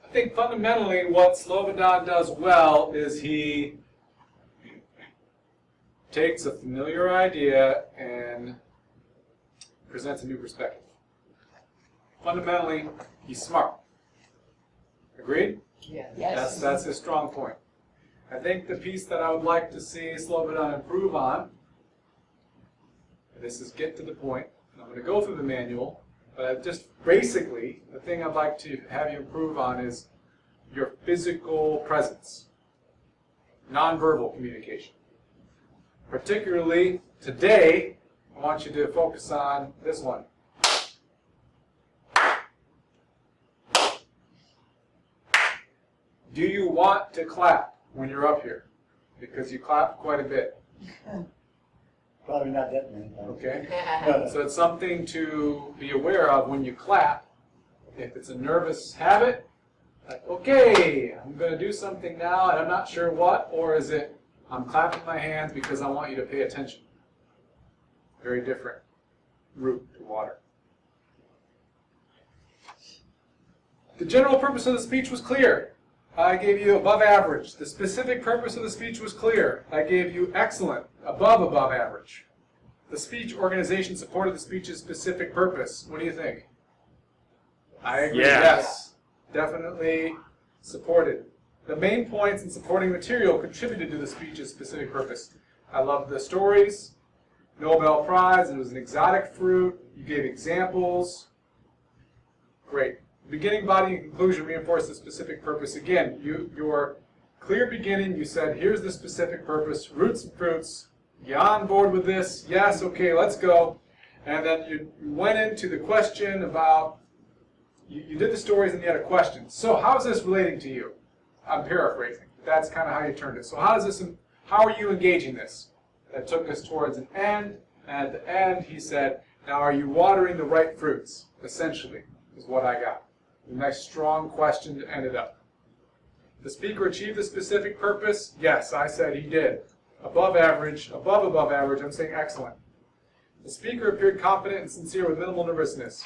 I think fundamentally what Slobodan does well is he takes a familiar idea and presents a new perspective. Fundamentally, he's smart. Agreed? Yes. That's his strong point. I think the piece that I would like to see Slobodan improve on, this is get to the point. I'm going to go through the manual, but just basically, the thing I'd like to have you improve on is your physical presence, nonverbal communication. Particularly today, I want you to focus on this one. Do you want to clap when you're up here? Because you clap quite a bit. Probably not that many times. Okay? So it's something to be aware of when you clap. If it's a nervous habit, like, okay, I'm going to do something now and I'm not sure what, or is it I'm clapping my hands because I want you to pay attention. Very different route to water. The general purpose of the speech was clear. I gave you above average. The specific purpose of the speech was clear. I gave you excellent, above average. The speech organization supported the speech's specific purpose. What do you think? I agree. Yes. Definitely supported. The main points in supporting material contributed to the speech's specific purpose. I love the stories. Nobel Prize. It was an exotic fruit. You gave examples. Great. Beginning, body, and conclusion reinforce the specific purpose. Again, your clear beginning, you said, here's the specific purpose, roots and fruits. You on board with this? Yes, okay, let's go. And then you went into the question about, you did the stories and you had a question. So how is this relating to you? I'm paraphrasing. That's kind of how you turned it. So how are you engaging this? That took us towards an end. And at the end, he said, now are you watering the right fruits? Essentially, is what I got. A nice strong question to end it up. The speaker achieved the specific purpose? Yes, I said he did. Above average, above average, I'm saying excellent. The speaker appeared confident and sincere with minimal nervousness.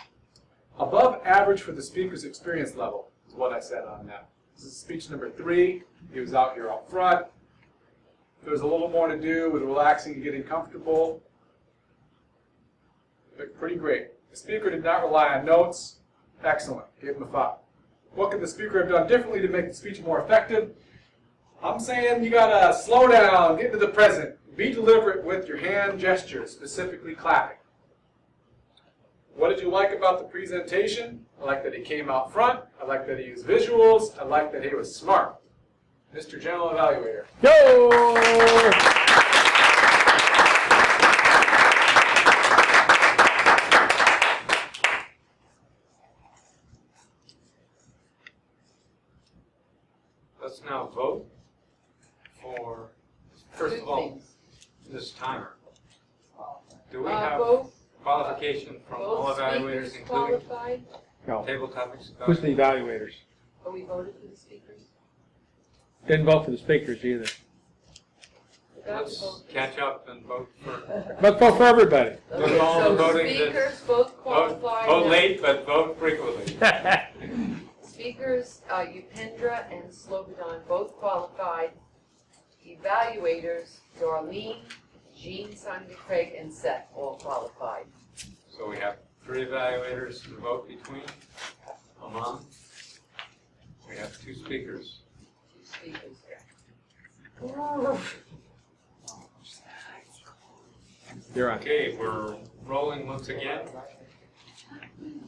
Above average for the speaker's experience level is what I said on that. This is speech number 3. He was out here up front. There's a little more to do with relaxing and getting comfortable. But pretty great. The speaker did not rely on notes. Excellent. Gave him a 5. What could the speaker have done differently to make the speech more effective? I'm saying you gotta slow down, get to the present, be deliberate with your hand gestures, specifically clapping. What did you like about the presentation? I like that he came out front. I like that he used visuals. I like that he was smart. Mr. General Evaluator. Yo! Let's now vote for, first of all, this timer. Do we have Both Qualification from all Both evaluators, speakers including qualified? No. table topics. Who's the evaluators? Are we voted for the speakers? Didn't vote for the speakers either. Let's catch up and vote for. But vote for everybody. Vote all the So voting speakers both qualified. Vote now. late, but vote frequently. Speakers, Upendra and Slobodan both qualified. Evaluators, Darlene, Jean, Simon Craig, and Seth all qualified. So we have 3 evaluators to vote between. Among. We have 2 speakers. Speakers. You're on. Okay, we're rolling once again.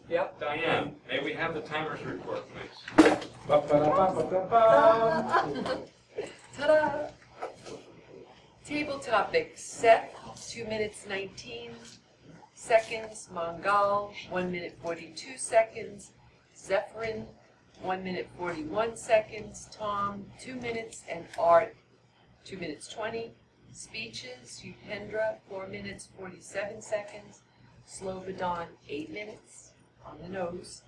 Yep. Diane, may we have the timer's report, please? Ta-da! Table topics, Seth, 2 minutes 19 seconds. Mangal, 1 minute 42 seconds. Zephyrin, 1 minute 41 seconds. Tom, 2 minutes. And Art, 2 minutes 20. Speeches, Upendra, 4 minutes 47 seconds. Slobodan, 8 minutes on the nose.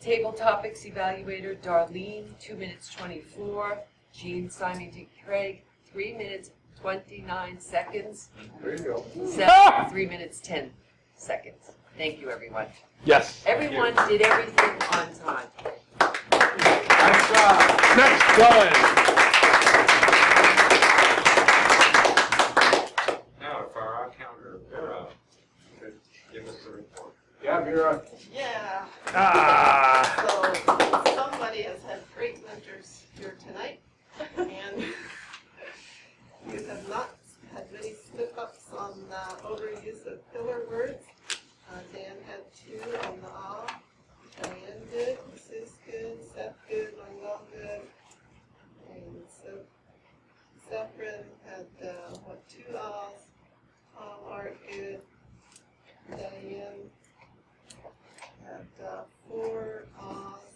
Table topics evaluator, Darlene, 2 minutes 24. Jean Simon Craig, 3 minutes 29 seconds. There you go. Seth, 3 minutes 10 seconds. Thank you, everyone. Yes. Everyone did everything on time. Nice job. Next one. Now, if our counter, Vera, could give us the report. Yeah, Vera. Yeah. Ah. So somebody has had great winters here tonight, and you have not had many slip-ups on overuse of filler words. Dan had 2 on the ah. Diane good, Sis good, Seth good, Mangal good, and so Zephyrin had 2 ahs. Tom, Art good. Diane had 4 ahs,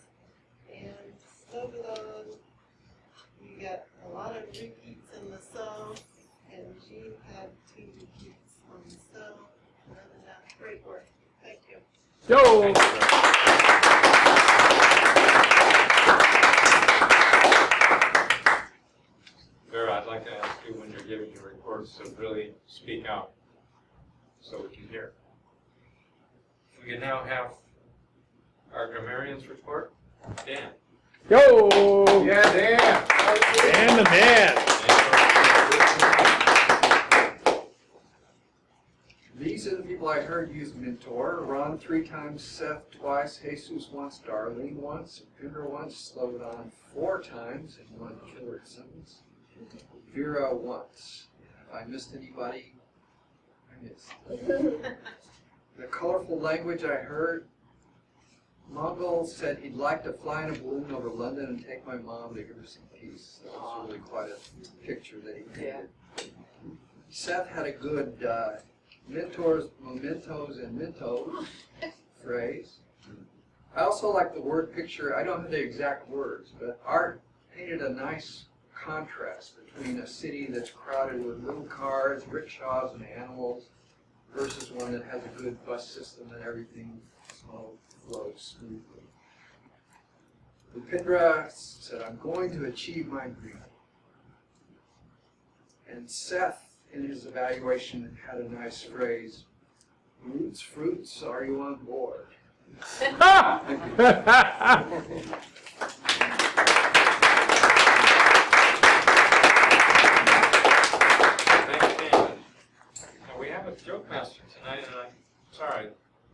and Slobodan, you got a lot of repeats in the so, and Jean had 2 repeats on the so. Other than that, great work. Thank you. Yo. Thank you, Vera, I'd like to ask you when you're giving your reports to really speak out so we can hear. If we can now have our grammarian's report. Dan. Yo. Yeah, Dan. Dan the man. These are the people I heard use Mentor. Ron 3 times, Seth twice, Jesus once, Darlene once, Upendra once, Slobodan 4 times in 1 killer sentence. Vera once. If I missed anybody, I missed. The colorful language I heard, Mongol said he'd like to fly in a balloon over London and take my mom to give her some peace. That was really quite a picture that he painted. Seth had a good mentors, mementos, and mentos phrase. I also like the word picture. I don't have the exact words, but Art painted a nice contrast between a city that's crowded with little cars, rickshaws, and animals versus one that has a good bus system and everything flows smoothly. Upendra said, I'm going to achieve my dream. And Seth, in his evaluation, had a nice phrase, roots, fruits, are you on board? Thank you. We have a joke master tonight, and I'm sorry.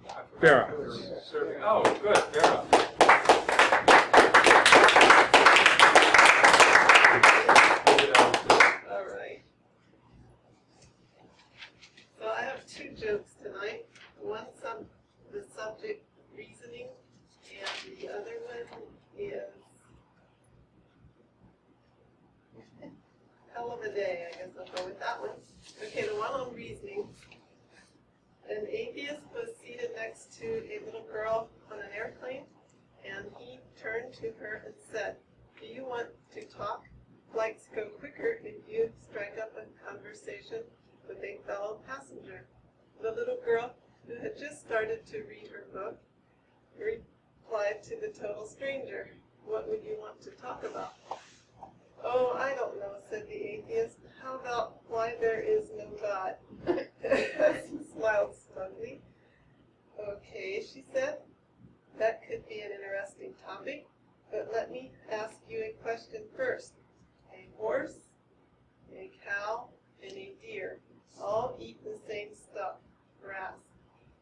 I forgot Vera. who was serving. Oh, good, Vera. All right. So I have 2 jokes tonight. One the subject reasoning, and the other one is hell of a day. I guess I'll go with that one. Okay, the one on reasoning. An atheist was seated next to a little girl on an airplane, and he turned to her and said, do you want to talk? Flights go quicker if you strike up a conversation with a fellow passenger. The little girl who had just started to read her book, replied to the total stranger, "What would you want to talk about?" "Oh, I don't know," said the atheist. "How about why there is no God?" He smiled smugly. "Okay," she said, "that could be an interesting topic, but let me ask you a question first. A horse, a cow, and a deer all eat the same stuff, grass.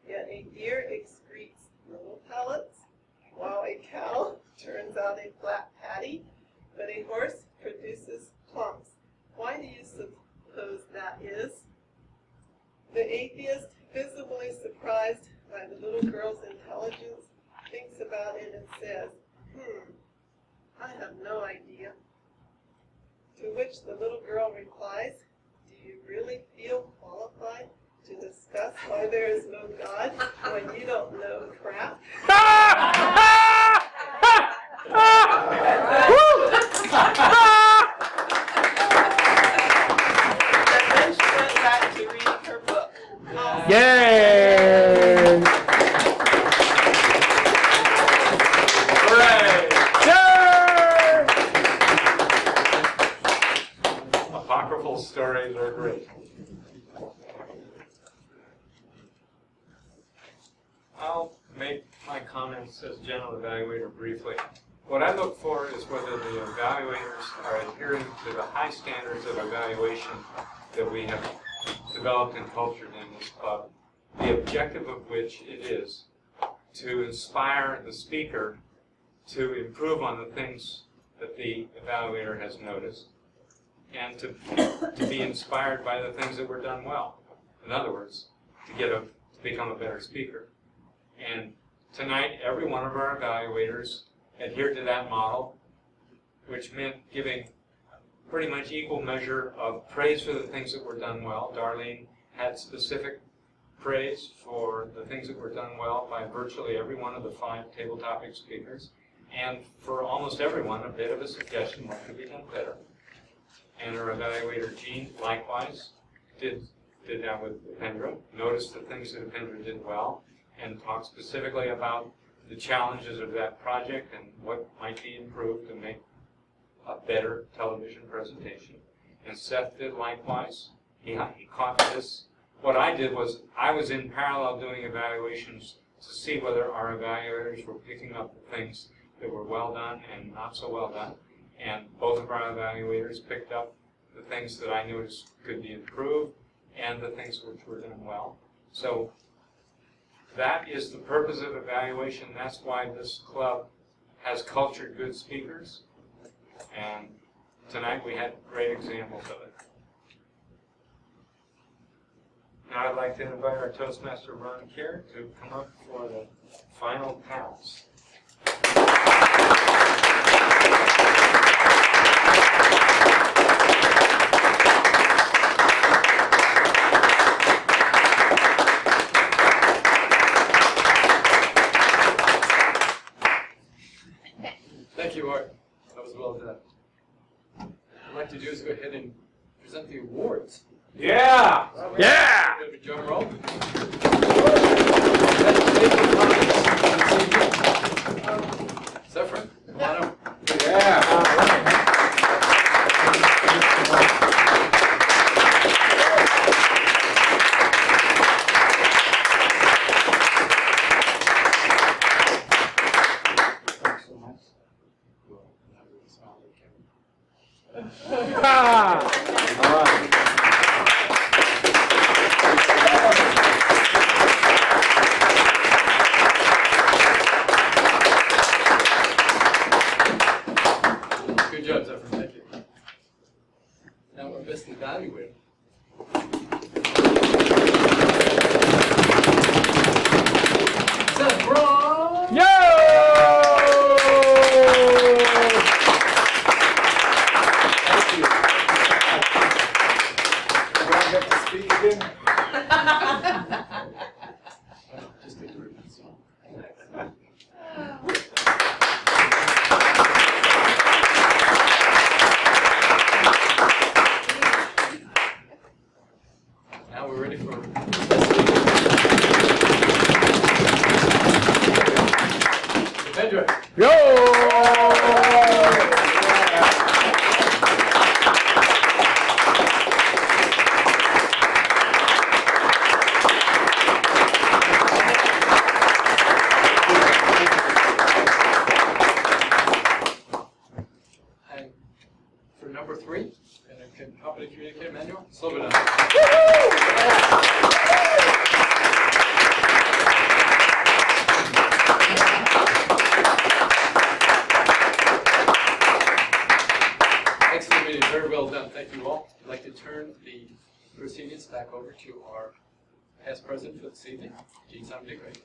Yet a deer excretes little pellets, while a cow turns out a flat patty, but a horse produces clumps. Why do you suppose that is?" The atheist, visibly surprised by the little girl's intelligence, thinks about it and says, "I have no idea." To which the little girl replies, "Do you really feel qualified to discuss why there is no God when you don't know crap?" And then she went back to reading her book. Yay! Hooray! Yay! Apocryphal stories are great. I'll make my comments as general evaluator briefly. What I look for is whether the evaluators are adhering to the high standards of evaluation that we have developed and cultured in this club, the objective of which it is to inspire the speaker to improve on the things that the evaluator has noticed, and to be inspired by the things that were done well. In other words, to become a better speaker. And tonight, every one of our evaluators adhered to that model, which meant giving pretty much equal measure of praise for the things that were done well. Darlene had specific praise for the things that were done well by virtually every one of the 5 table topic speakers, and for almost everyone, a bit of a suggestion what could be done better. And our evaluator, Jean, likewise, did that with Ependra, noticed the things that Ependra did well, and talked specifically about the challenges of that project and what might be improved to make a better television presentation. And Seth did likewise. He caught this. What I did was I was in parallel doing evaluations to see whether our evaluators were picking up the things that were well done and not so well done. And both of our evaluators picked up the things that I noticed could be improved and the things which were done well. So that is the purpose of evaluation. That's why this club has cultured good speakers. And tonight we had great examples of it. Now I'd like to invite our Toastmaster, Ron Kerr, to come up for the final pass. Thank you, Art. That was well done. What I'd like to do is go ahead and present the awards. Yeah! Yeah! Drum roll. Zephyr, come on up. Yeah! Good job, Zephyr. Thank you. Now our best evaluator. Seth Braun! Yo! Thank you. Do I get to speak again? Just take the ribbons. Now we're ready for as president for this evening, Gene Simon Dick, right?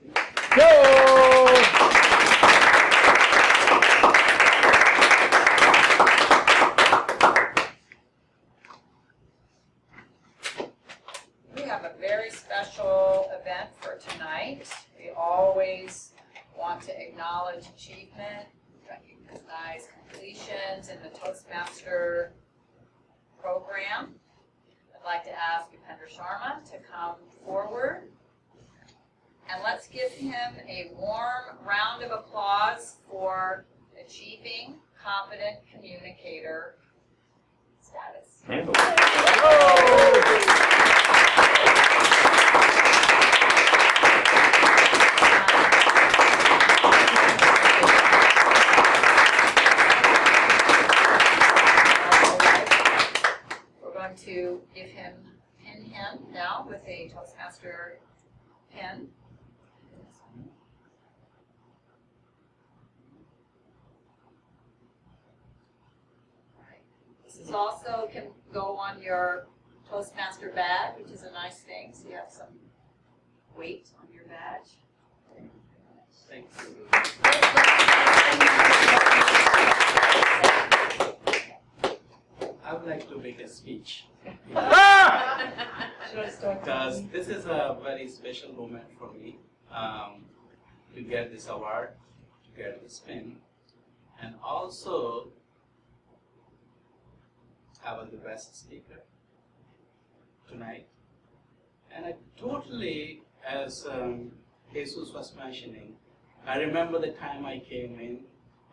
We have a very special event for tonight. We always want to acknowledge achievement, recognize completions in the Toastmaster program. I'd like to ask Upendra Sharma to come forward. And let's give him a warm round of applause for achieving competent communicator status. We're going to pin him now with a Toastmaster pin. This also can go on your Toastmaster badge, which is a nice thing, so you have some weight on your badge. Thank you. I would like to make a speech. Because this is a very special moment for me to get this award, to get this pin, and also I was the best speaker tonight. And I totally, as Jesus was mentioning, I remember the time I came in,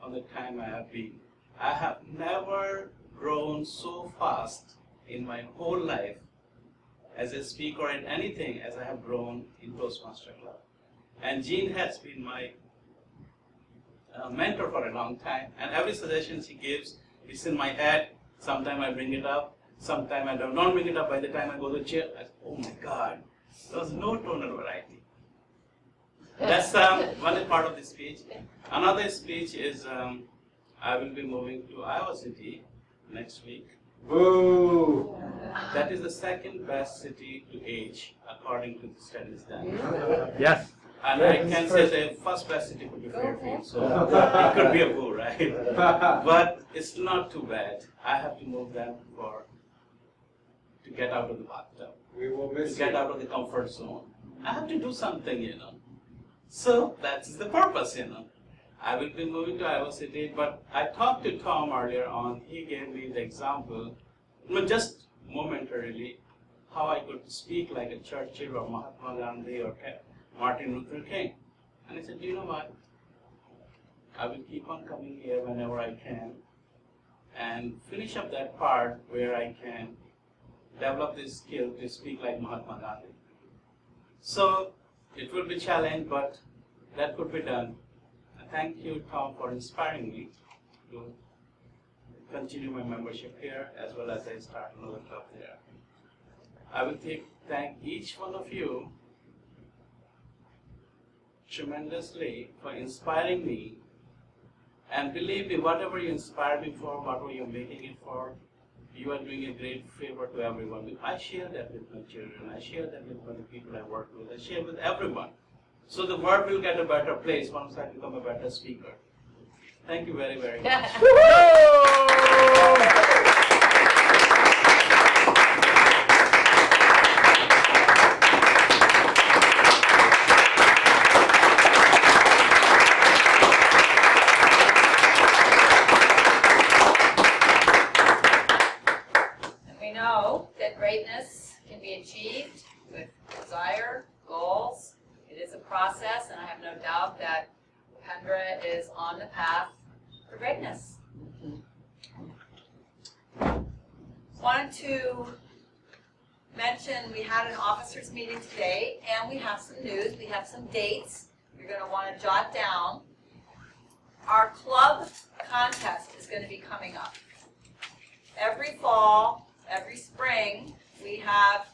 or the time I have been. I have never grown so fast in my whole life as a speaker in anything as I have grown in Toastmaster Club. And Gene has been my mentor for a long time, and every suggestion he gives is in my head. Sometimes I bring it up, sometimes I don't bring it up. By the time I go to the chair, I say, oh my God, there was no tonal variety. That's one part of the speech. Another speech is I will be moving to Iowa City next week. Boo! That is the second best city to age, according to the studies done. Yes. And I can say the first best city could be Fairfield, so it could be a boo, right? But it's not too bad. I have to move them to get out of the bathtub. We will miss to get out of the comfort zone. I have to do something, you know. So that's the purpose, you know. I will be moving to Iowa City, but I talked to Tom earlier on. He gave me the example, just momentarily, how I could speak like a Churchill or Mahatma Gandhi or Martin Luther King. And I said, you know what? I will keep on coming here whenever I can and finish up that part where I can develop this skill to speak like Mahatma Gandhi. So it will be a challenge, but that could be done. Thank you, Tom, for inspiring me to continue my membership here as well as I start another club there. I will thank each one of you tremendously for inspiring me, and believe me, whatever you inspired me for, whatever you're making it for, you are doing a great favor to everyone. I share that with my children, I share that with the people I work with, I share with everyone. So the world will get a better place once I become a better speaker. Thank you very, very much. Greatness can be achieved with desire, goals. It is a process, and I have no doubt that Upendra is on the path for greatness. Wanted to mention we had an officers meeting today, and we have some news. We have some dates you're going to want to jot down. Our club contest is going to be coming up. Every fall, every spring, we have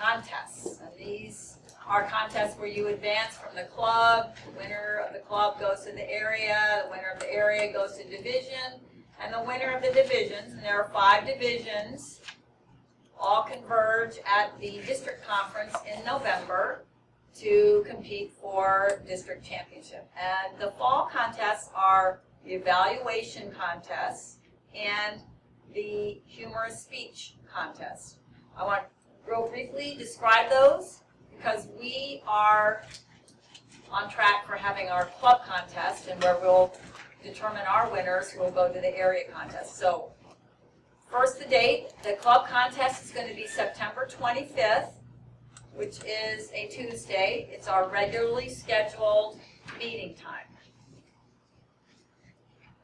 contests, and these are contests where you advance from the club. The winner of the club goes to the area, the winner of the area goes to division, and the winner of the divisions, and there are 5 divisions, all converge at the district conference in November to compete for district championship. And the fall contests are the evaluation contests and the humorous speech contest. I want to real briefly describe those because we are on track for having our club contest and where we'll determine our winners who will go to the area contest. So first, the date. The club contest is going to be September 25th, which is a Tuesday. It's our regularly scheduled meeting time.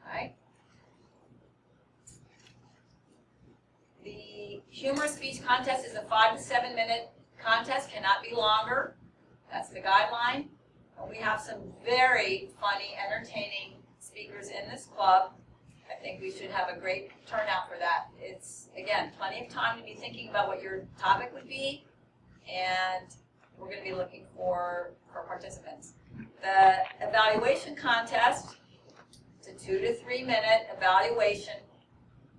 All right. The humorous speech contest is a 5 to 7 minute contest, cannot be longer. That's the guideline. And we have some very funny, entertaining speakers in this club. I think we should have a great turnout for that. It's, again, plenty of time to be thinking about what your topic would be, and we're going to be looking for participants. The evaluation contest, it's a 2 to 3 minute evaluation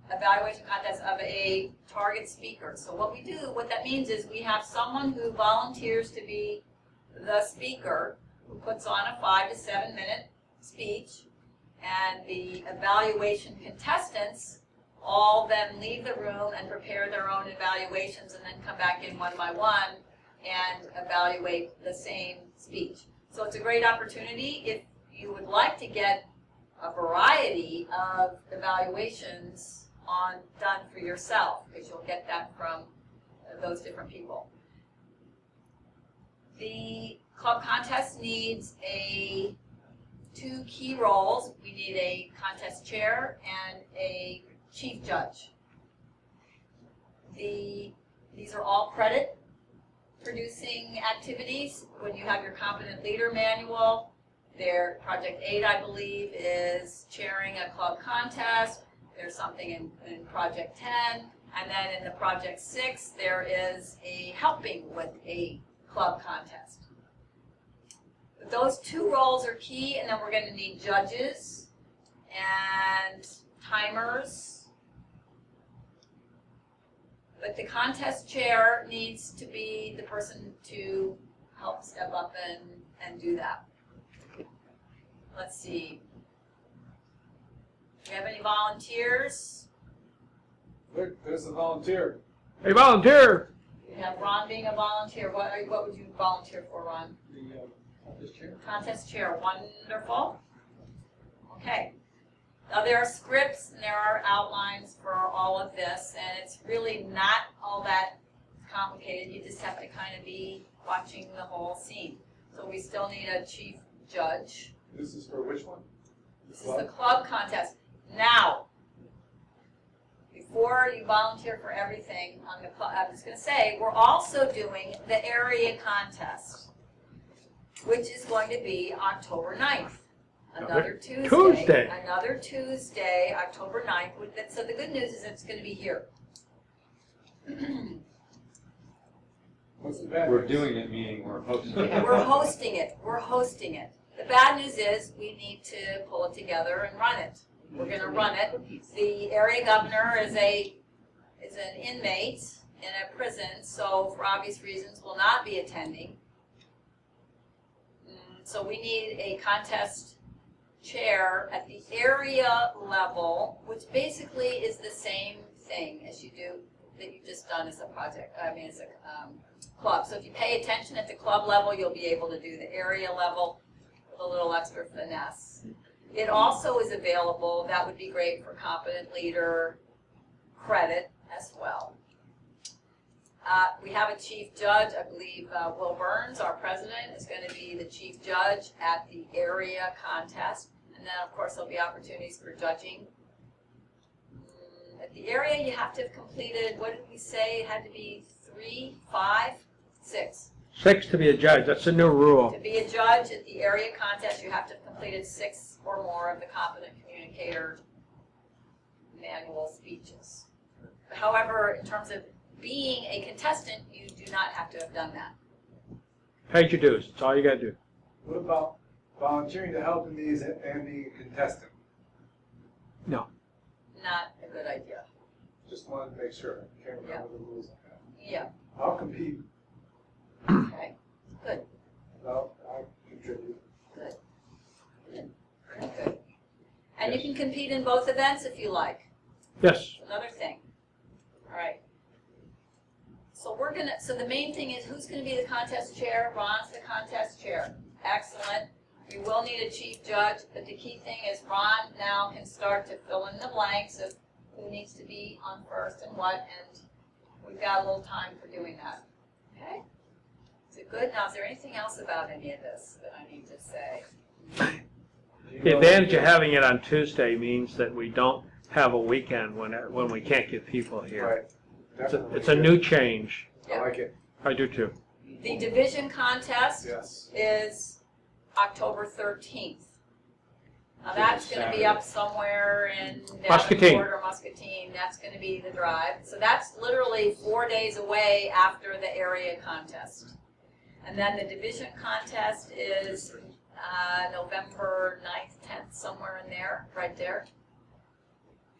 contest of a target speaker. So what that means is we have someone who volunteers to be the speaker who puts on a 5 to 7 minute speech, and the evaluation contestants all then leave the room and prepare their own evaluations and then come back in one by one and evaluate the same speech. So it's a great opportunity if you would like to get a variety of evaluations done for yourself, because you'll get that from those different people. The club contest needs two key roles. We need a contest chair and a chief judge. These are all credit producing activities. When you have your Competent Leader Manual, their Project 8, I believe, is chairing a club contest. There's something in Project 10. And then in the Project 6, there is a helping with a club contest. But those two roles are key, and then we're going to need judges and timers. But the contest chair needs to be the person to help step up and do that. Let's see. Do we have any volunteers? Look, there's a volunteer. Hey, volunteer! We have Ron being a volunteer. What would you volunteer for, Ron? The contest chair. Contest chair. Wonderful. Okay. Now there are scripts and there are outlines for all of this, and it's really not all that complicated. You just have to kind of be watching the whole scene. So we still need a chief judge. This is for which one? This is the club contest. Now, before you volunteer for everything on the club, I'm just going to say, we're also doing the area contest, which is going to be October 9th. Another Tuesday. Another Tuesday, October 9th. So the good news is it's going to be here. What's the bad We're news? doing it, meaning we're hosting it. We're hosting it. We're hosting it. The bad news is we need to pull it together and run it. We're going to run it. The area governor is an inmate in a prison, so for obvious reasons will not be attending. So we need a contest chair at the area level, which basically is the same thing as you do that you've just done as a project. I mean, as a club. So if you pay attention at the club level, you'll be able to do the area level with a little extra finesse. It also is available. That would be great for competent leader credit as well. We have a chief judge. I believe Will Burns, our president, is going to be the chief judge at the area contest. And then, of course, there'll be opportunities for judging. At the area, you have to have completed, what did we say? It had to be 3, 5, 6. 6 to be a judge. That's a new rule. To be a judge at the area contest, you have to have completed 6 or more of the competent communicator manual speeches. However, in terms of being a contestant, you do not have to have done that. Paid your dues. That's all you got to do. What about volunteering to help in these and being a contestant? No. Not a good idea. Just wanted to make sure. I can't remember the rules on that. Yeah, I'll compete. okay, good, I'll contribute. good. Good, very good. And you can compete in both events if you like. Yes. Another thing. All right. So the main thing is who's gonna be the contest chair? Ron's the contest chair. Excellent. We will need a chief judge, but the key thing is Ron now can start to fill in the blanks of who needs to be on first and what, and we've got a little time for doing that. Okay? Is it good? Now, is there anything else about any of this that I need to say? The advantage of having it on Tuesday means that we don't have a weekend when we can't get people here. Right. It's a new change. I like it. I do too. The division contest Yes. is October 13th. Now that's going to be up somewhere in Muscatine. Davenport or Muscatine. That's going to be the drive. So that's literally 4 days away after the area contest. And then the division contest is November 9th, 10th, somewhere in there, right there.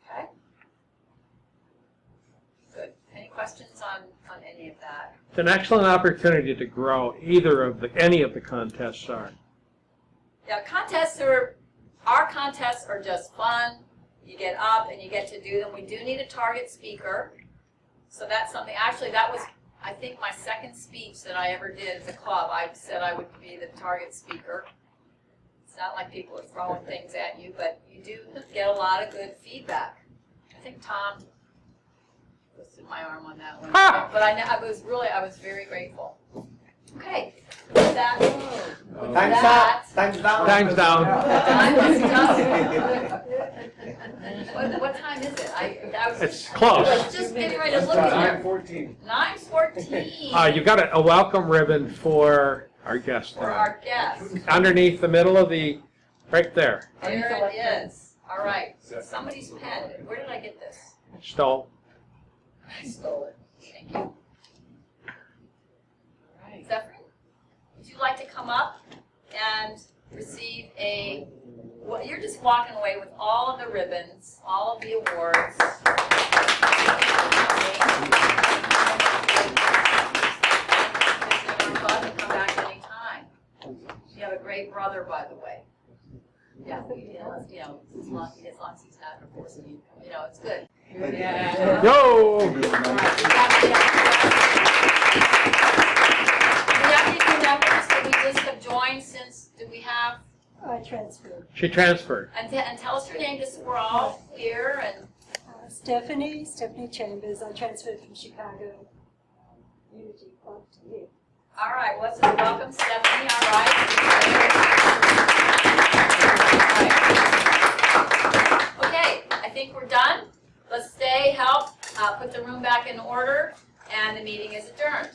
Okay. Good. Any questions on any of that? It's an excellent opportunity to grow any of the contests are. Yeah, our contests are just fun. You get up and you get to do them. We do need a target speaker. So that's something, actually that was, I think, my second speech that I ever did at the club. I said I would be the target speaker. It's not like people are throwing things at you, but you do get a lot of good feedback. I think Tom twisted my arm on that one. But I was very grateful. Okay, with that, Thanks up. Thanks down. Thanks down. What time is it? I was It's close. I was just getting ready to look at it. 9:14. 9:14 You got a welcome ribbon for our guest. for our guest. Underneath the middle of right there. There it is. All right. Somebody's pen. Where did I get this? Stole. I stole it. Thank you. All right. Zephyr, would you like to come up and receive well, you're just walking away with all of the ribbons, all of the awards. Come back anytime. You have a great brother, by the way. Yeah, as long as he's not enforcing you, it's good. Yeah. Yo! Do we have any new members that we just have joined since, do we have? I transferred. She transferred. And tell us your name just so we're all here. And Stephanie Chambers. I transferred from Chicago Unity Club to here. all right, welcome Stephanie, all right. Okay, I think we're done. Let's stay, help, put the room back in order, and the meeting is adjourned.